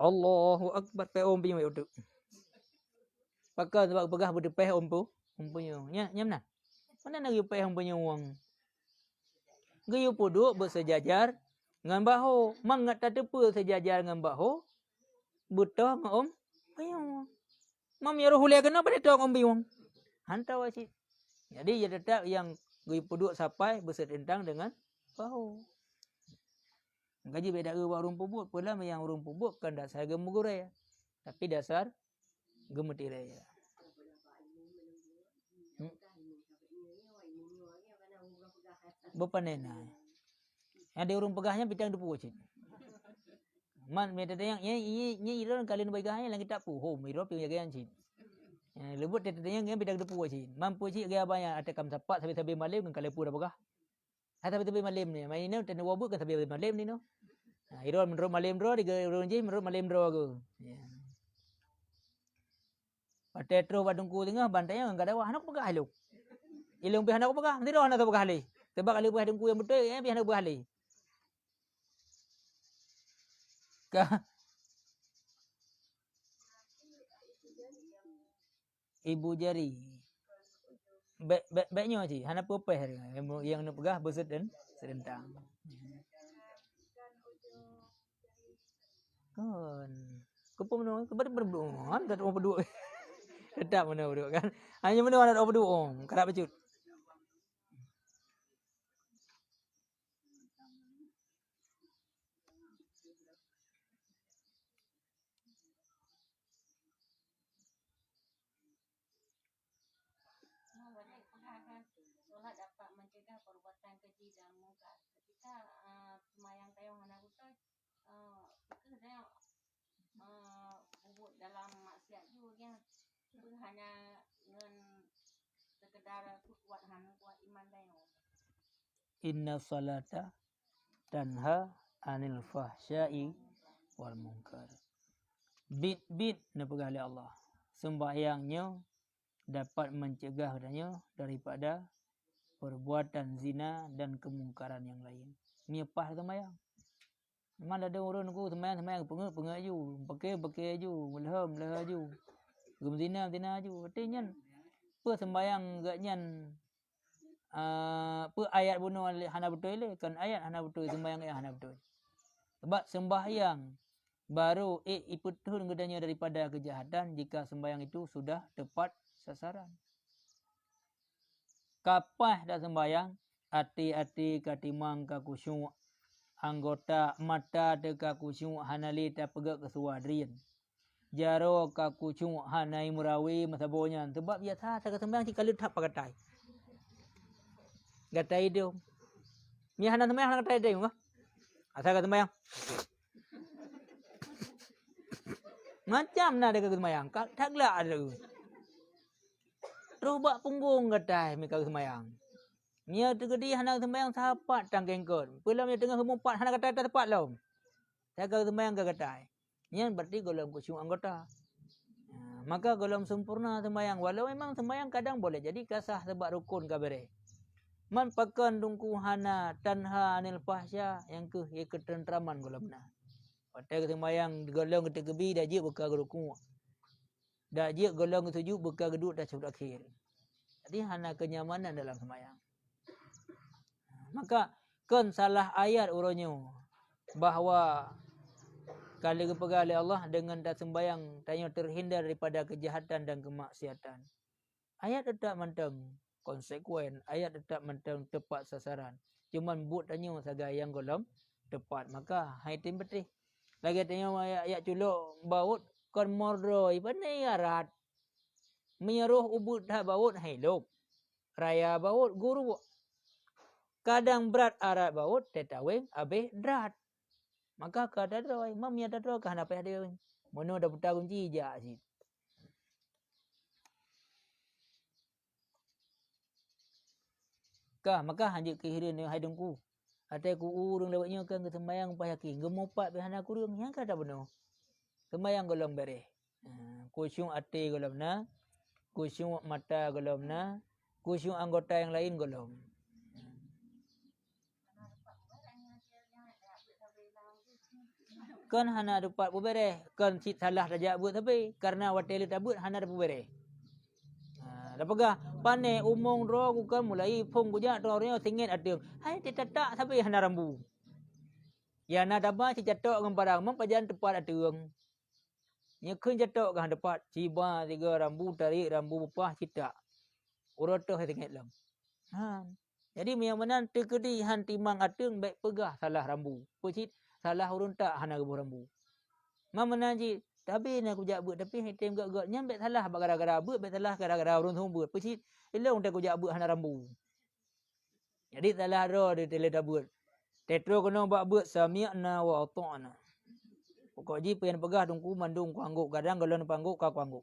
Allahu akbar pe om pinya itu. Pakai sebab pegah berdepeh om punya. Nya mana? Mana nak peh om punya wang. Gayu puduk bersejajar dengan bahu. Mangat tak tepa sejajar dengan bahu. Butuh dengan om punya. Mam ya roh hulia kena pada tong om pinya. Hantar wasit. Jadi dia tetap yang gayu puduk sampai bersedentang dengan bahu. Gaji beda ke urung pubut pula yang urung pubut kan dasar gemugurai. Tapi dasar gemetirai. Bepanena. Ada urung pegahnya bidang depu cik. Man beda yang ini iron kalian bagahnya lagi tak pu home iro pi jagaan cik. Lebut tete yang bidang depu cik. Mampu cik gaya banyak ada kam sapat sampai malam kan kalian pu dah pegah. Sampai malam ni. Main ni tena wabuk kan sampai malam ni no. Nah, iron menurut malam dro di urung cik menurut malam dro aku. Patetro badungku tengah bantainya enggak ada wah anak pegah lu. Ilung pi anak pegah, mesti dah anak pegah le. Sebab kalau pi dengku yang betul pi anak pegah le. Ka ibu jari. Baiknya cik, hana popeh yang nak pegah sedentang. Kan. Kepo meno, kepada tak mau berdua. Tetap meno berdua kan. Hanya meno anak berdua. Kerap becut. Solat dapat mencegah perbuatan keji dan mungkar. Ketika semayang tayang anak kita kita bubut dalam maksiat juga kan hanya dengan sekedar kuat iman tayang. Inna salata tanha anil fahsyai wal munkar. Bit na pegah oleh Allah. Sembahyangnya dapat mencegah katanya daripada perbuatan zina dan kemungkaran yang lain. Ni apa sembahyang? Memang ada orang aku sembahyang pengak ju, pakai ju, melham ju. Gum zina ju. Artinya apa sembahyang gaknya apa ayat bunuh hana betul le kan ayat hana betul sembahyang ayat hana betul. Sebab sembahyang baru iputun gedanya daripada kejahatan jika sembahyang itu sudah tepat sasaran. Kapah dah sembahyang, hati-hati katimang ka kusyuk, anggota mata de ka kusyuk hanali ta pegak kesuadrian. Jaro ka kusyuk hanai murawi masabonya sebab biasa tak sembahyang si kalau tak pagatai. Gatai dia. Ni hana sembahyang hana gatai dia mah. Asal ka sembahyang. Macam nak ada sembahyang, taklah ada. Terus bak punggung gatai mereka semayang. Nya tegedi hana sembahyang sahabat tang kengkon. Pelam nya tengah humpat hana kata tepat laum. Jaga sembahyang ke katai. Nya berarti golong kusyuk anggota. Maka golong sempurna sembahyang. Walau memang sembahyang kadang boleh jadi kasah sebab rukun kabare. Man pakan dungku hana tanha anil fahsya yang ke ye ketentraman golong na. Patai sembahyang golong ketika gebi dah je buka rukun. Dah je golong sujud buka geduk dah sujud akhir. Jadi hana kenyamanan dalam sembahyang. Maka kan salah ayat uronyo bahawa kalau kepegang oleh Allah dengan tak sembahyang tanya terhindar daripada kejahatan dan kemaksiatan. Ayat tetap mentang konsekuen, ayat tetap mentang tepat sasaran. Cuman buat tanya saga yang golong tepat. Maka hai tim betih. Lagi tanya ayat culuk baut kon mordoi pandai arat. Menyeruh ubud dah baut hai lop. Raya baut guru. Kadang berat arat baut tetaweng abeh drat. Maka kada droi, mam ya droi kah apa dia. Mono dah putar kunci je asyik. Kah maka hanjik kehirin ni haidungku. Atai ku urung lewatnya kan ke sembayang pas yakin. Gemopat behana kurung yang kada benar. Sembayang golong bereh. Kusyuk ati golong na, kusyuk mata golong na, kusyuk anggota yang lain golong. Kan hana dapat bereh. Kan si salah saja buat tapi karena watel tabut hana dapat bereh. Dah pegah pane umong ro ku kan mulai pung ku ja tornya singit adeng. Hai tetatak sampai hana rambu. Ya na daba si catok ngam parang mem pajan tepat adeng. Nya keun catok kan depat ciba tiga rambu tarik rambu bepah cita. Urotoh singit lam. Jadi yang menan tekedi han timang adeng baik pegah salah rambu. Pecit salah urun tak hana rambu. Mam menaji tapi nak kujak buat tapi hitam gak nyambek salah gara-gara buat bet salah gara-gara urun buat. Pecit elong tak kujak buat hana rambu. Jadi salah ro di tele buat. Tetro kena buat sami'na wa ata'na. Pokok ji pian pegah dungku mandung ku angguk kadang galon pangguk ka angguk.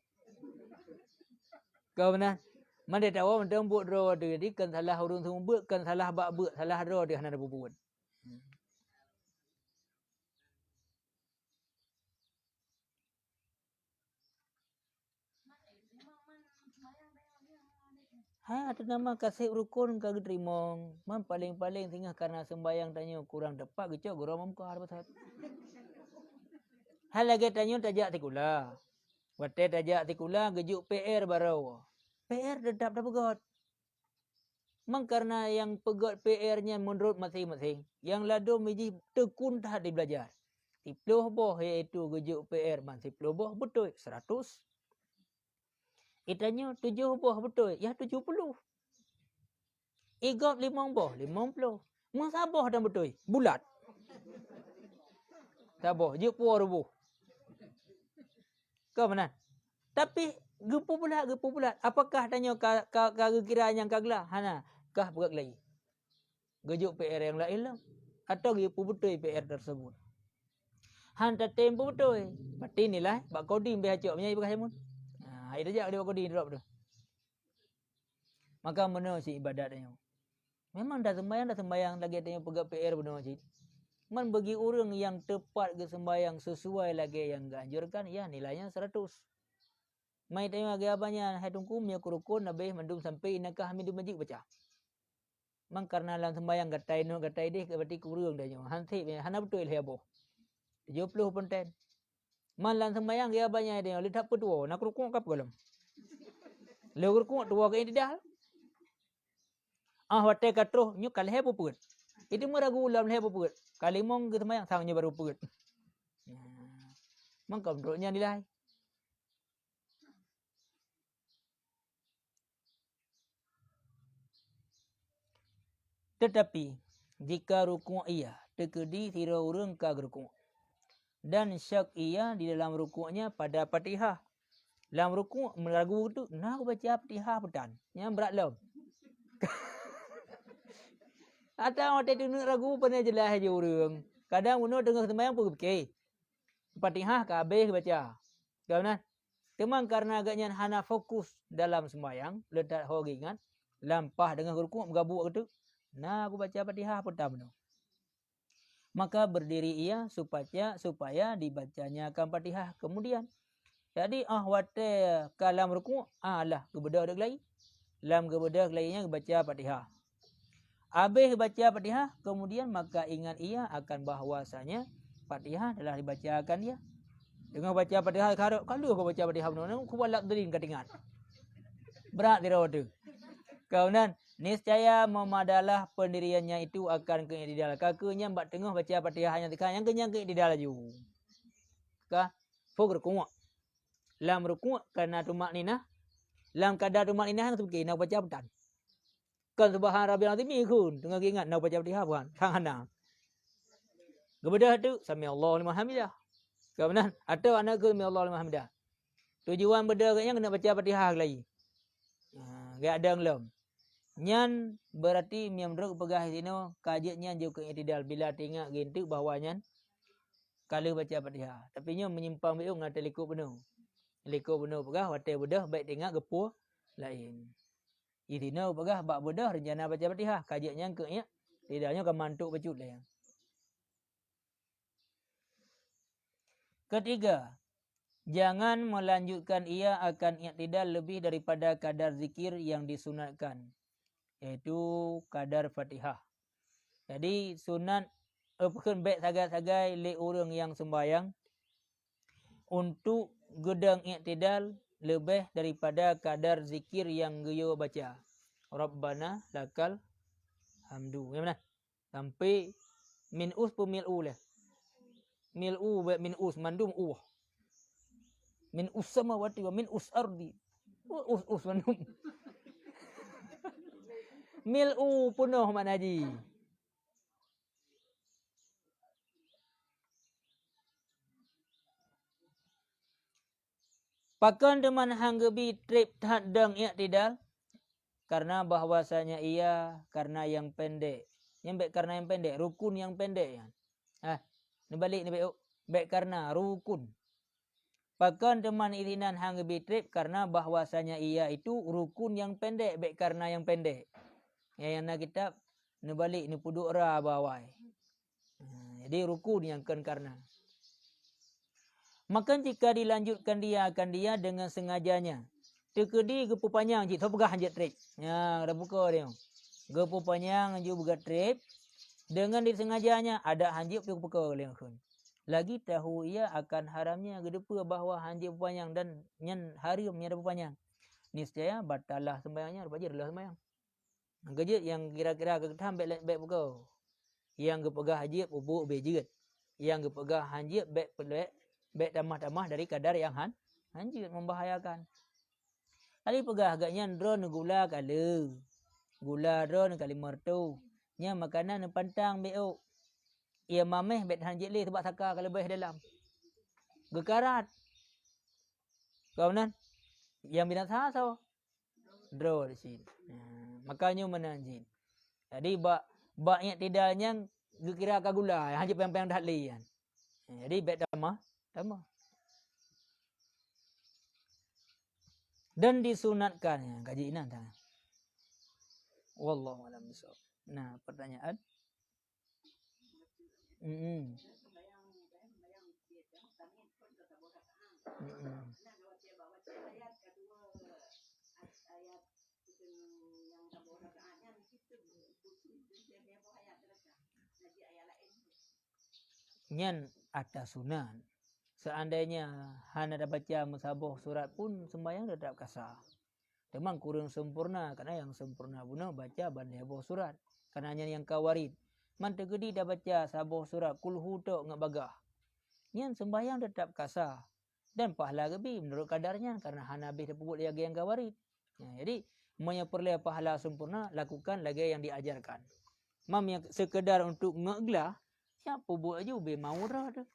Kau benar. Mande tahu mendem buat ro jadi kan salah urun buat kan salah buat salah ro di hana buat. Ada nama kasih rukun kagak terimong. Mam paling-paling tinggal karena sembayang tanya kurang dapat gecok guru mam kau harus hal lagi tanya tajak tikula. Wate tajak tikula gejuk PR baru. PR tetap dah pegot. Mang karena yang pegot PR-nya menurut masing-masing. Yang lado miji tekun dah di belajar. 10 boh iaitu gejuk PR man 10 boh betul 100. Itanya 7 boh betul ya 70. Igop 5 boh 50. Mang saboh dah betul bulat. Saboh je puar rubuh. Kau mana? Tapi gepu bulat. Apakah tanya kagak kira yang kaglah? Hana kah buat lagi. Gejuk PR yang lain lah. Atau gepu betul PR tersebut. Hanta tempo betul. Berarti nilai bak coding be hacok punya ibu kamu. Itu aja dia coding drop tu. Maka mana si ibadatnya. Memang dah sembayang lagi tanya pegang PR benar cik. Man bagi orang yang tepat ke sembayang sesuai lagi yang dianjurkan ya nilainya 100. Mai tanya lagi abanya hai tungku punya kurukun habis mendung sampai nakah minum majik baca. Mang karena dalam sembayang gatai no gatai deh berarti kurang dah nyo. Hanti hana betul dia boh. 70%. Man dalam sembayang dia abanya dia lihat petua nak kurukun kap galam. Le kurukun tua ke ini dah. Wate katro nyu kalhe puput. Itu meragu ulam lehe puput. Kali mong ke sembayang sangnya baru puput. Mang kontrolnya nilai. Tetapi jika rukuk ia tekedi tira urang ka rukuk dan syak ia di dalam rukuknya pada Fatihah. Dalam rukuk meragu tu nak baca Fatihah pedan. Yang berat lom. Atau ada tu ragu pernah jelas aja urang. Kadang uno dengar sembahyang pun fikir. Fatihah ka habis baca. Kau nah. Temang karena agaknya hana fokus dalam sembahyang, letak ho ingat. Lampah dengan rukuk bergabung gitu. Nah, aku baca Fatihah pertama tu. Maka berdiri ia supaya dibacanya akan Fatihah kemudian. Jadi wate kalam rukuk lah kebedah dak lai. Lam kebedah lainya baca Fatihah. Habis baca Fatihah kemudian maka ingat ia akan bahwasanya Fatihah telah dibacakan dia. Dengan baca Fatihah kalau kau baca Fatihah benar ku balak derin katingan. Berat dia tu. Kaunan niscaya memadalah pendiriannya itu akan ke idal. Kakenya mbak tengah baca Fatihah yang tekan yang kenyang ke idal laju. Ka fuk rukuk. Lam rukuk karena tumak ninah. Lam kadar tumak ninah yang tu nak baca betan. Kan subhan rabbil azim kun tengah ingat nak baca Fatihah bukan. Hang kebedah tu sami Allahu liman hamidah. Kaunan atau anak ke sami Allahu liman hamidah. Tujuan beda yang kena baca Fatihah lagi. Gak ada ngelom. Nyan berarti miam druk pegah sino kajetnya juga itidal bila tengok gitu bahawa nyan kalau baca Fatihah. Tapi nyo menyimpang beung ngata liku penuh. Liku penuh pegah wate bedah baik tengok gepuh lain. Itino pegah bak bedah rencana baca Fatihah kajetnya ke nya tidaknya ke mantuk pecut lah. Ketiga, jangan melanjutkan ia akan i'tidal lebih daripada kadar zikir yang disunatkan. Iaitu kadar Fatihah. Jadi sunat bukan baik sagai-sagai le orang yang sembahyang untuk gedang i'tidal lebih daripada kadar zikir yang dia baca. Rabbana lakal hamdu. Ya benar? Sampai minus pemil'u lah. Mil'u minus mandum minus samawati wa minus ardi. Mandum. Mil'u penuh Mak Haji. Pakan teman hanggebi trip hadang i'tidal karena bahwasanya ia karena yang pendek. Yang baik karena yang pendek, rukun yang pendek. Ni balik ni baik karena rukun. Pakan teman irinan hanggebi trip karena bahwasanya ia itu rukun yang pendek baik karena yang pendek. Yang nak kitab ni balik ni puduk ra bawai. Jadi rukun yang karena. Maka jika dilanjutkan dia akan dia dengan sengajanya. Tekedi gepu panjang je, so pegah hanjat trip. Ya, dah buka dia. Gepu panjang je buka trip. Dengan disengajanya ada hanjit tu buka dia. Lagi tahu ia akan haramnya gedepa bahawa hanjit panjang dan nyan haramnya ada panjang. Niscaya batalah sembahyangnya, baca adalah sembahyang. Gejit yang kira-kira ketam baik buka. Yang gepegah hanjit bubuk bejerit. Yang gepegah hanjit baik pelek baik tamah-tamah dari kadar yang hanjit membahayakan. Kali pegah agaknya drone gula kala. Gula drone kali mertu. Nya makanan pantang beuk. Ia mameh bet hanjit le sebab sakar kalau lebih dalam. Gekarat. Kau nan yang binatang so. Drone sin. Makanya menanjin. Jadi bak yang tidaknya gekira ka gula hanjit pang-pang dah le kan. Jadi bet tamah. Dan disunatkan kaji inan tangan. Wallahu a'lam bishawab. Nah, pertanyaan. Nyan atas sunan. Seandainya hana ada baca musabah surat pun sembahyang tetap kasar. Memang kurang sempurna karena yang sempurna guna baca bandai abah surat. Karena hanya yang kawarid. Man tegedi dah baca sabah surat kulhu tok ngak bagah. Nyan sembahyang tetap kasar. Dan pahala lebih menurut kadarnya karena hana habis dapur lagi yang kawarid. Jadi menyeperleh pahala sempurna lakukan lagi yang diajarkan. Mam yang sekedar untuk ngeglah siapa buat aja be mau dah tu.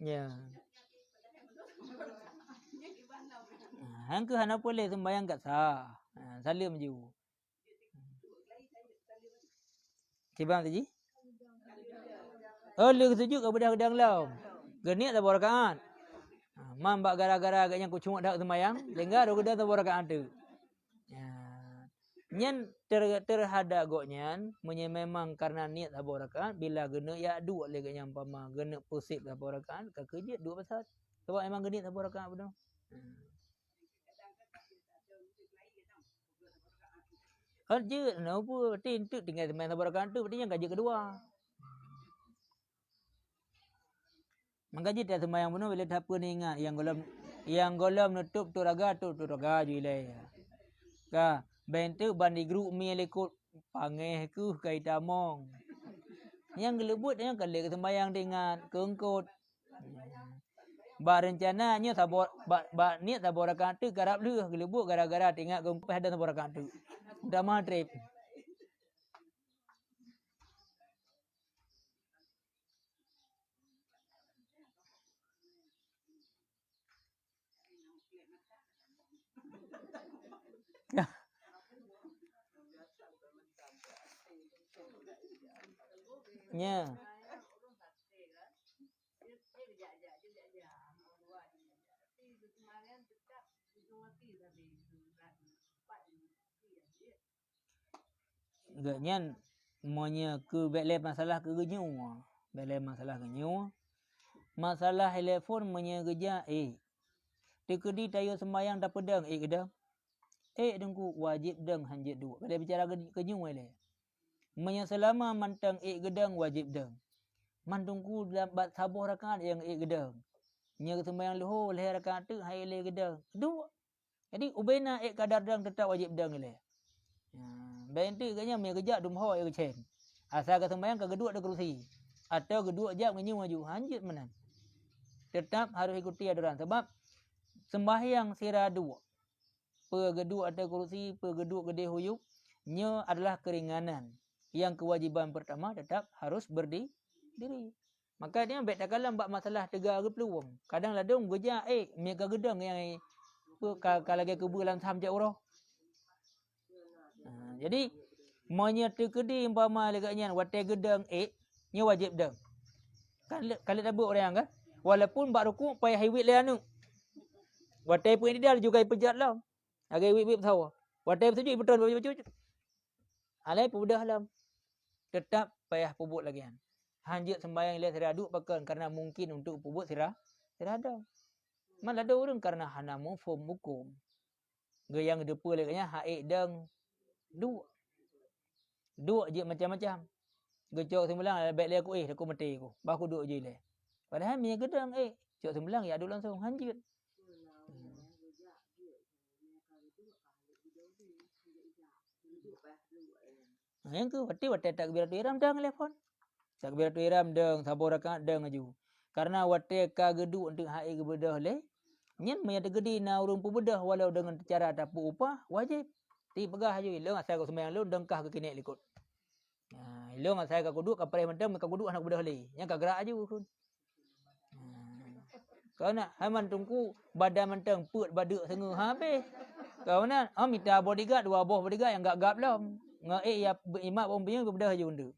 Ya. Hang ke hana boleh sembahyang kat sah. Salim je. Sibang tadi. Oh, lu sujud ke bedah gedang lau. Genit tak rakaat. Mam bak gara-gara agaknya ku cuma dak sembayang, sehingga ro gedang tak rakaat tu. Ya. Nyen terhadap goknyan memang karena niat tak rakaat bila gena ya dua lagi yang pama gena pusip tak rakaat ke kerja dua pasal. Sebab memang genit tak rakaat betul. Kerja no pu tin tu tinggal sembahyang tak rakaat tu berarti yang gaji kedua. Mengkaji tak sembahyang penuh bila tak pun ingat yang golem nutup tu raga jilai. Ka bentuk bandi group mi lekut pangeh ku kai tamong. Yang gelebut yang kali sembahyang dengan keengkut. Ba rencananya sabor ba niat sabor rakaat tu garap leuh gelebut gara-gara tengok keengkut ada sabor rakaat tu. Dah maghrib. Ya. Agaknya monya ke bele masalah ke genyu. Bele masalah genyu. Masalah telefon monya geja tekedi tayo sembayang tak pedang gedang. Dengku wajib deng hanjit dua. Kalau bicara genyu le. Monya selama mantang gedang wajib deng. Mantungku dapat sabuh rakaat yang gedang. Nya sembayang luhur leher rakaat tu hai le gedang. Dua. Jadi ubena kadar deng tetap wajib deng le. Benti kanya me gejak dumho ya kecen. Asal ke sembahyang ke gedua ada kerusi. Atau gedua jap ngenyu maju hanjit menan. Tetap harus ikuti aturan sebab sembahyang sira dua. Pegedua ada kerusi, pegedua gede huyuk nya adalah keringanan. Yang kewajiban pertama tetap harus berdiri. Maka dia bet takalam bak masalah tega ke peluang. Kadang ladung gejak me ke gedang yang kalau ke kebulan samjak urah. Jadi monya tekedi umpama legaknya watai gedang nya wajib deng. Kalau tabuk orang kan walaupun bak rukuk payah hiwit le anu. Watai pun dia juga pejat lah. Agak hiwit tahu. Watai sujud betul betul. Alai pun dah lah. Tetap payah pubut lagi kan. Hanjit sembahyang lihat sira aduk pakan karena mungkin untuk pubut sira ada. Malah ada orang karena hana mufhum hukum. Gayang depa legaknya haid deng dua je macam-macam. Gecok sembilang baik le aku mati aku. Bah aku duk je le. Padahal mi gedang cok sembilang ya aduk langsung hanjit. Yang tu watai takbiratul ihram dang telefon. Takbiratul ihram dang sabur rakaat dang aju. Karena watai ka geduk untuk haid ke bedah le. Nyen me tegedi na urung pu bedah walau dengan cara tapu upah wajib. Ti pegah aju ilung asal kau sembahyang lu dengkah ke kinek likut. Ilung asal kau duduk kapal mendam kau duduk anak bedah le. Yang kau gerak aju kun. Kau nak haman tungku badan mentang put baduk sengu habis. Kau nak minta bodyguard dua buah bodyguard yang gap-gap lah. Ya imak bombinya bedah aju undu.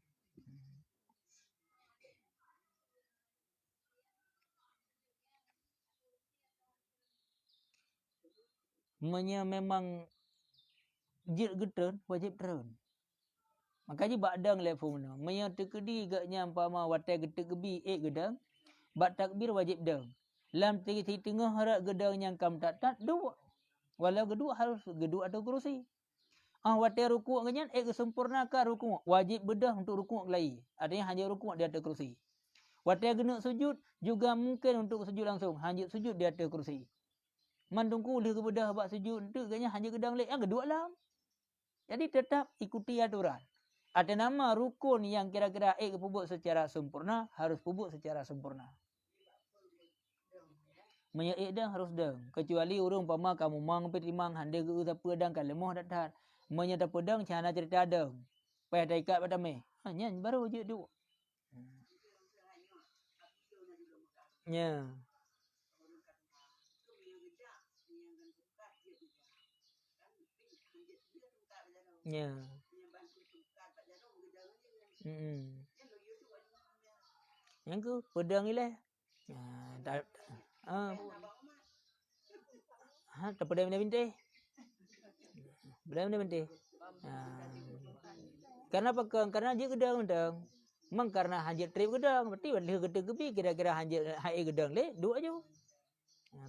Memang jid getun wajib terun. Makanya badang telefon mana. Menya tekedi gaknya umpama watai getek gebi gedang. Bak takbir wajib dang. Lam tengah harap gedang yang kam tak dua. Walau gedua harus gedua atau kerusi. Watai rukuk kenyan kesempurnakan rukuk. Wajib bedah untuk rukuk lagi. Artinya hanya rukuk di atas kerusi. Watai kena sujud juga mungkin untuk sujud langsung. Hanya sujud di atas kerusi. Mandungku dia kebedah bak sujud tu kenyan hanya gedang lek yang kedua lah. Jadi tetap ikuti aturan. Ada nama rukun yang kira-kira pubuk secara sempurna harus pubuk secara sempurna. Menyaik dah harus dah. Kecuali urung pama kamu mang petimang hande ke uta pedang kan lemah dak tahan. Menyata pedang cana cerita dah. Payah dah ikat pada me. Nyan baru je du. Ya. Ya. Yang ke pedang ilah. Tak pedang bintih. Pedang bintih. Karena apa? Karena dia gedang. Memang karena hanjit trip gedang. Berarti boleh gedang kebi kira-kira hanjit hai gedang le dua aja.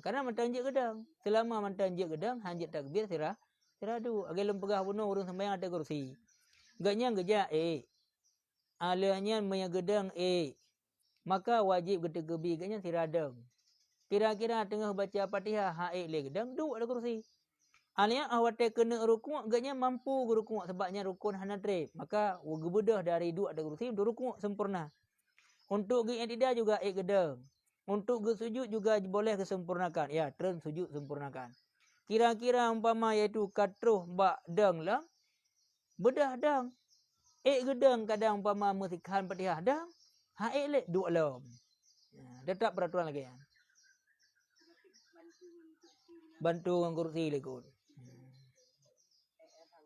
Karena mantan hanjit gedang. Selama mantan hanjit gedang, hanjit takbir sirah du. Agelum pegah bunuh urung sembahyang ada kursi. Gaknya geja alahnya maya gedang maka wajib gedang kebi gaknya sirah deng. Kira-kira tengah baca Fatihah hai le gedang du ada kursi. Alnya awate kena rukuk agaknya mampu rukuk sebabnya rukun hana trip. Maka gebedah dari dua ada kursi untuk rukuk sempurna. Untuk ge tidak juga gedang. Untuk ge sujud juga boleh kesempurnakan. Ya, terus sujud sempurnakan. Kira-kira umpama iaitu katruh bak dang lah. Bedah dang. Gedang kadang umpama musikhan Fatihah dang. Le dua lam. Tetap peraturan lagi ya. Bantu dengan kursi lekun.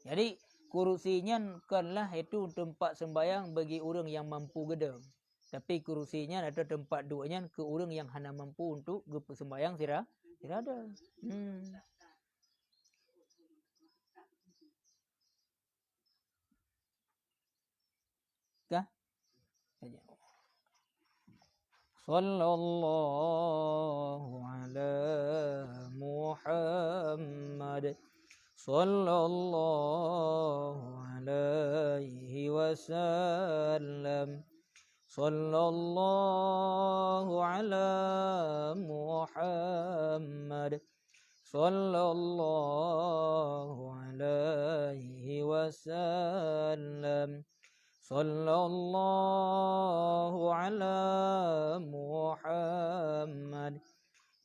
Jadi kursinya kanlah itu tempat sembahyang bagi orang yang mampu gedang. Tapi kursinya ada tempat duanya ke orang yang hana mampu untuk sembahyang sirah ada. Kah? Sallallahu ala Muhammad. Sallallahu alaihi wasallam. Sallallahu ala Muhammad. Sallallahu alaihi wasallam. Sallallahu ala Muhammad.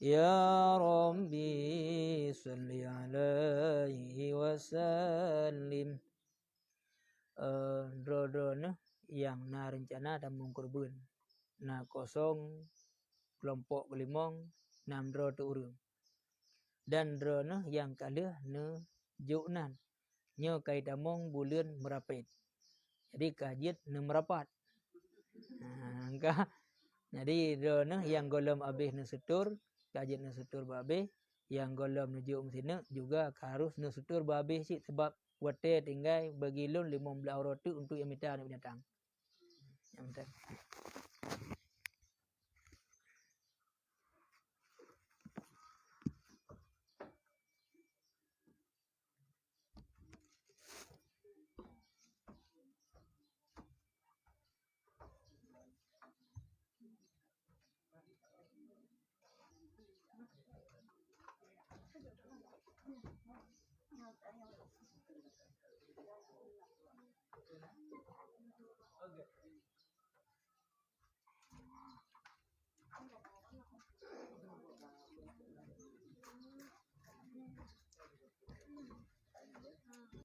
Ya Rabbi salli alaihi wasallim. Dro-dro yang na rencana dan mengkorban. Na kosong kelompok kelimong 6 dro tu urang. Dan dro yang kalah ne juknan. Nyo kai damong bulan merapit. Jadi kajian ne merapat. Jadi dro yang golem habis ne setur, kajian ne setur babeh, yang golem nujuk mesine juga harus ne setur babeh sih sebab wate tinggal bagi lun 15 roti untuk yang minta anak binatang. Yang minta.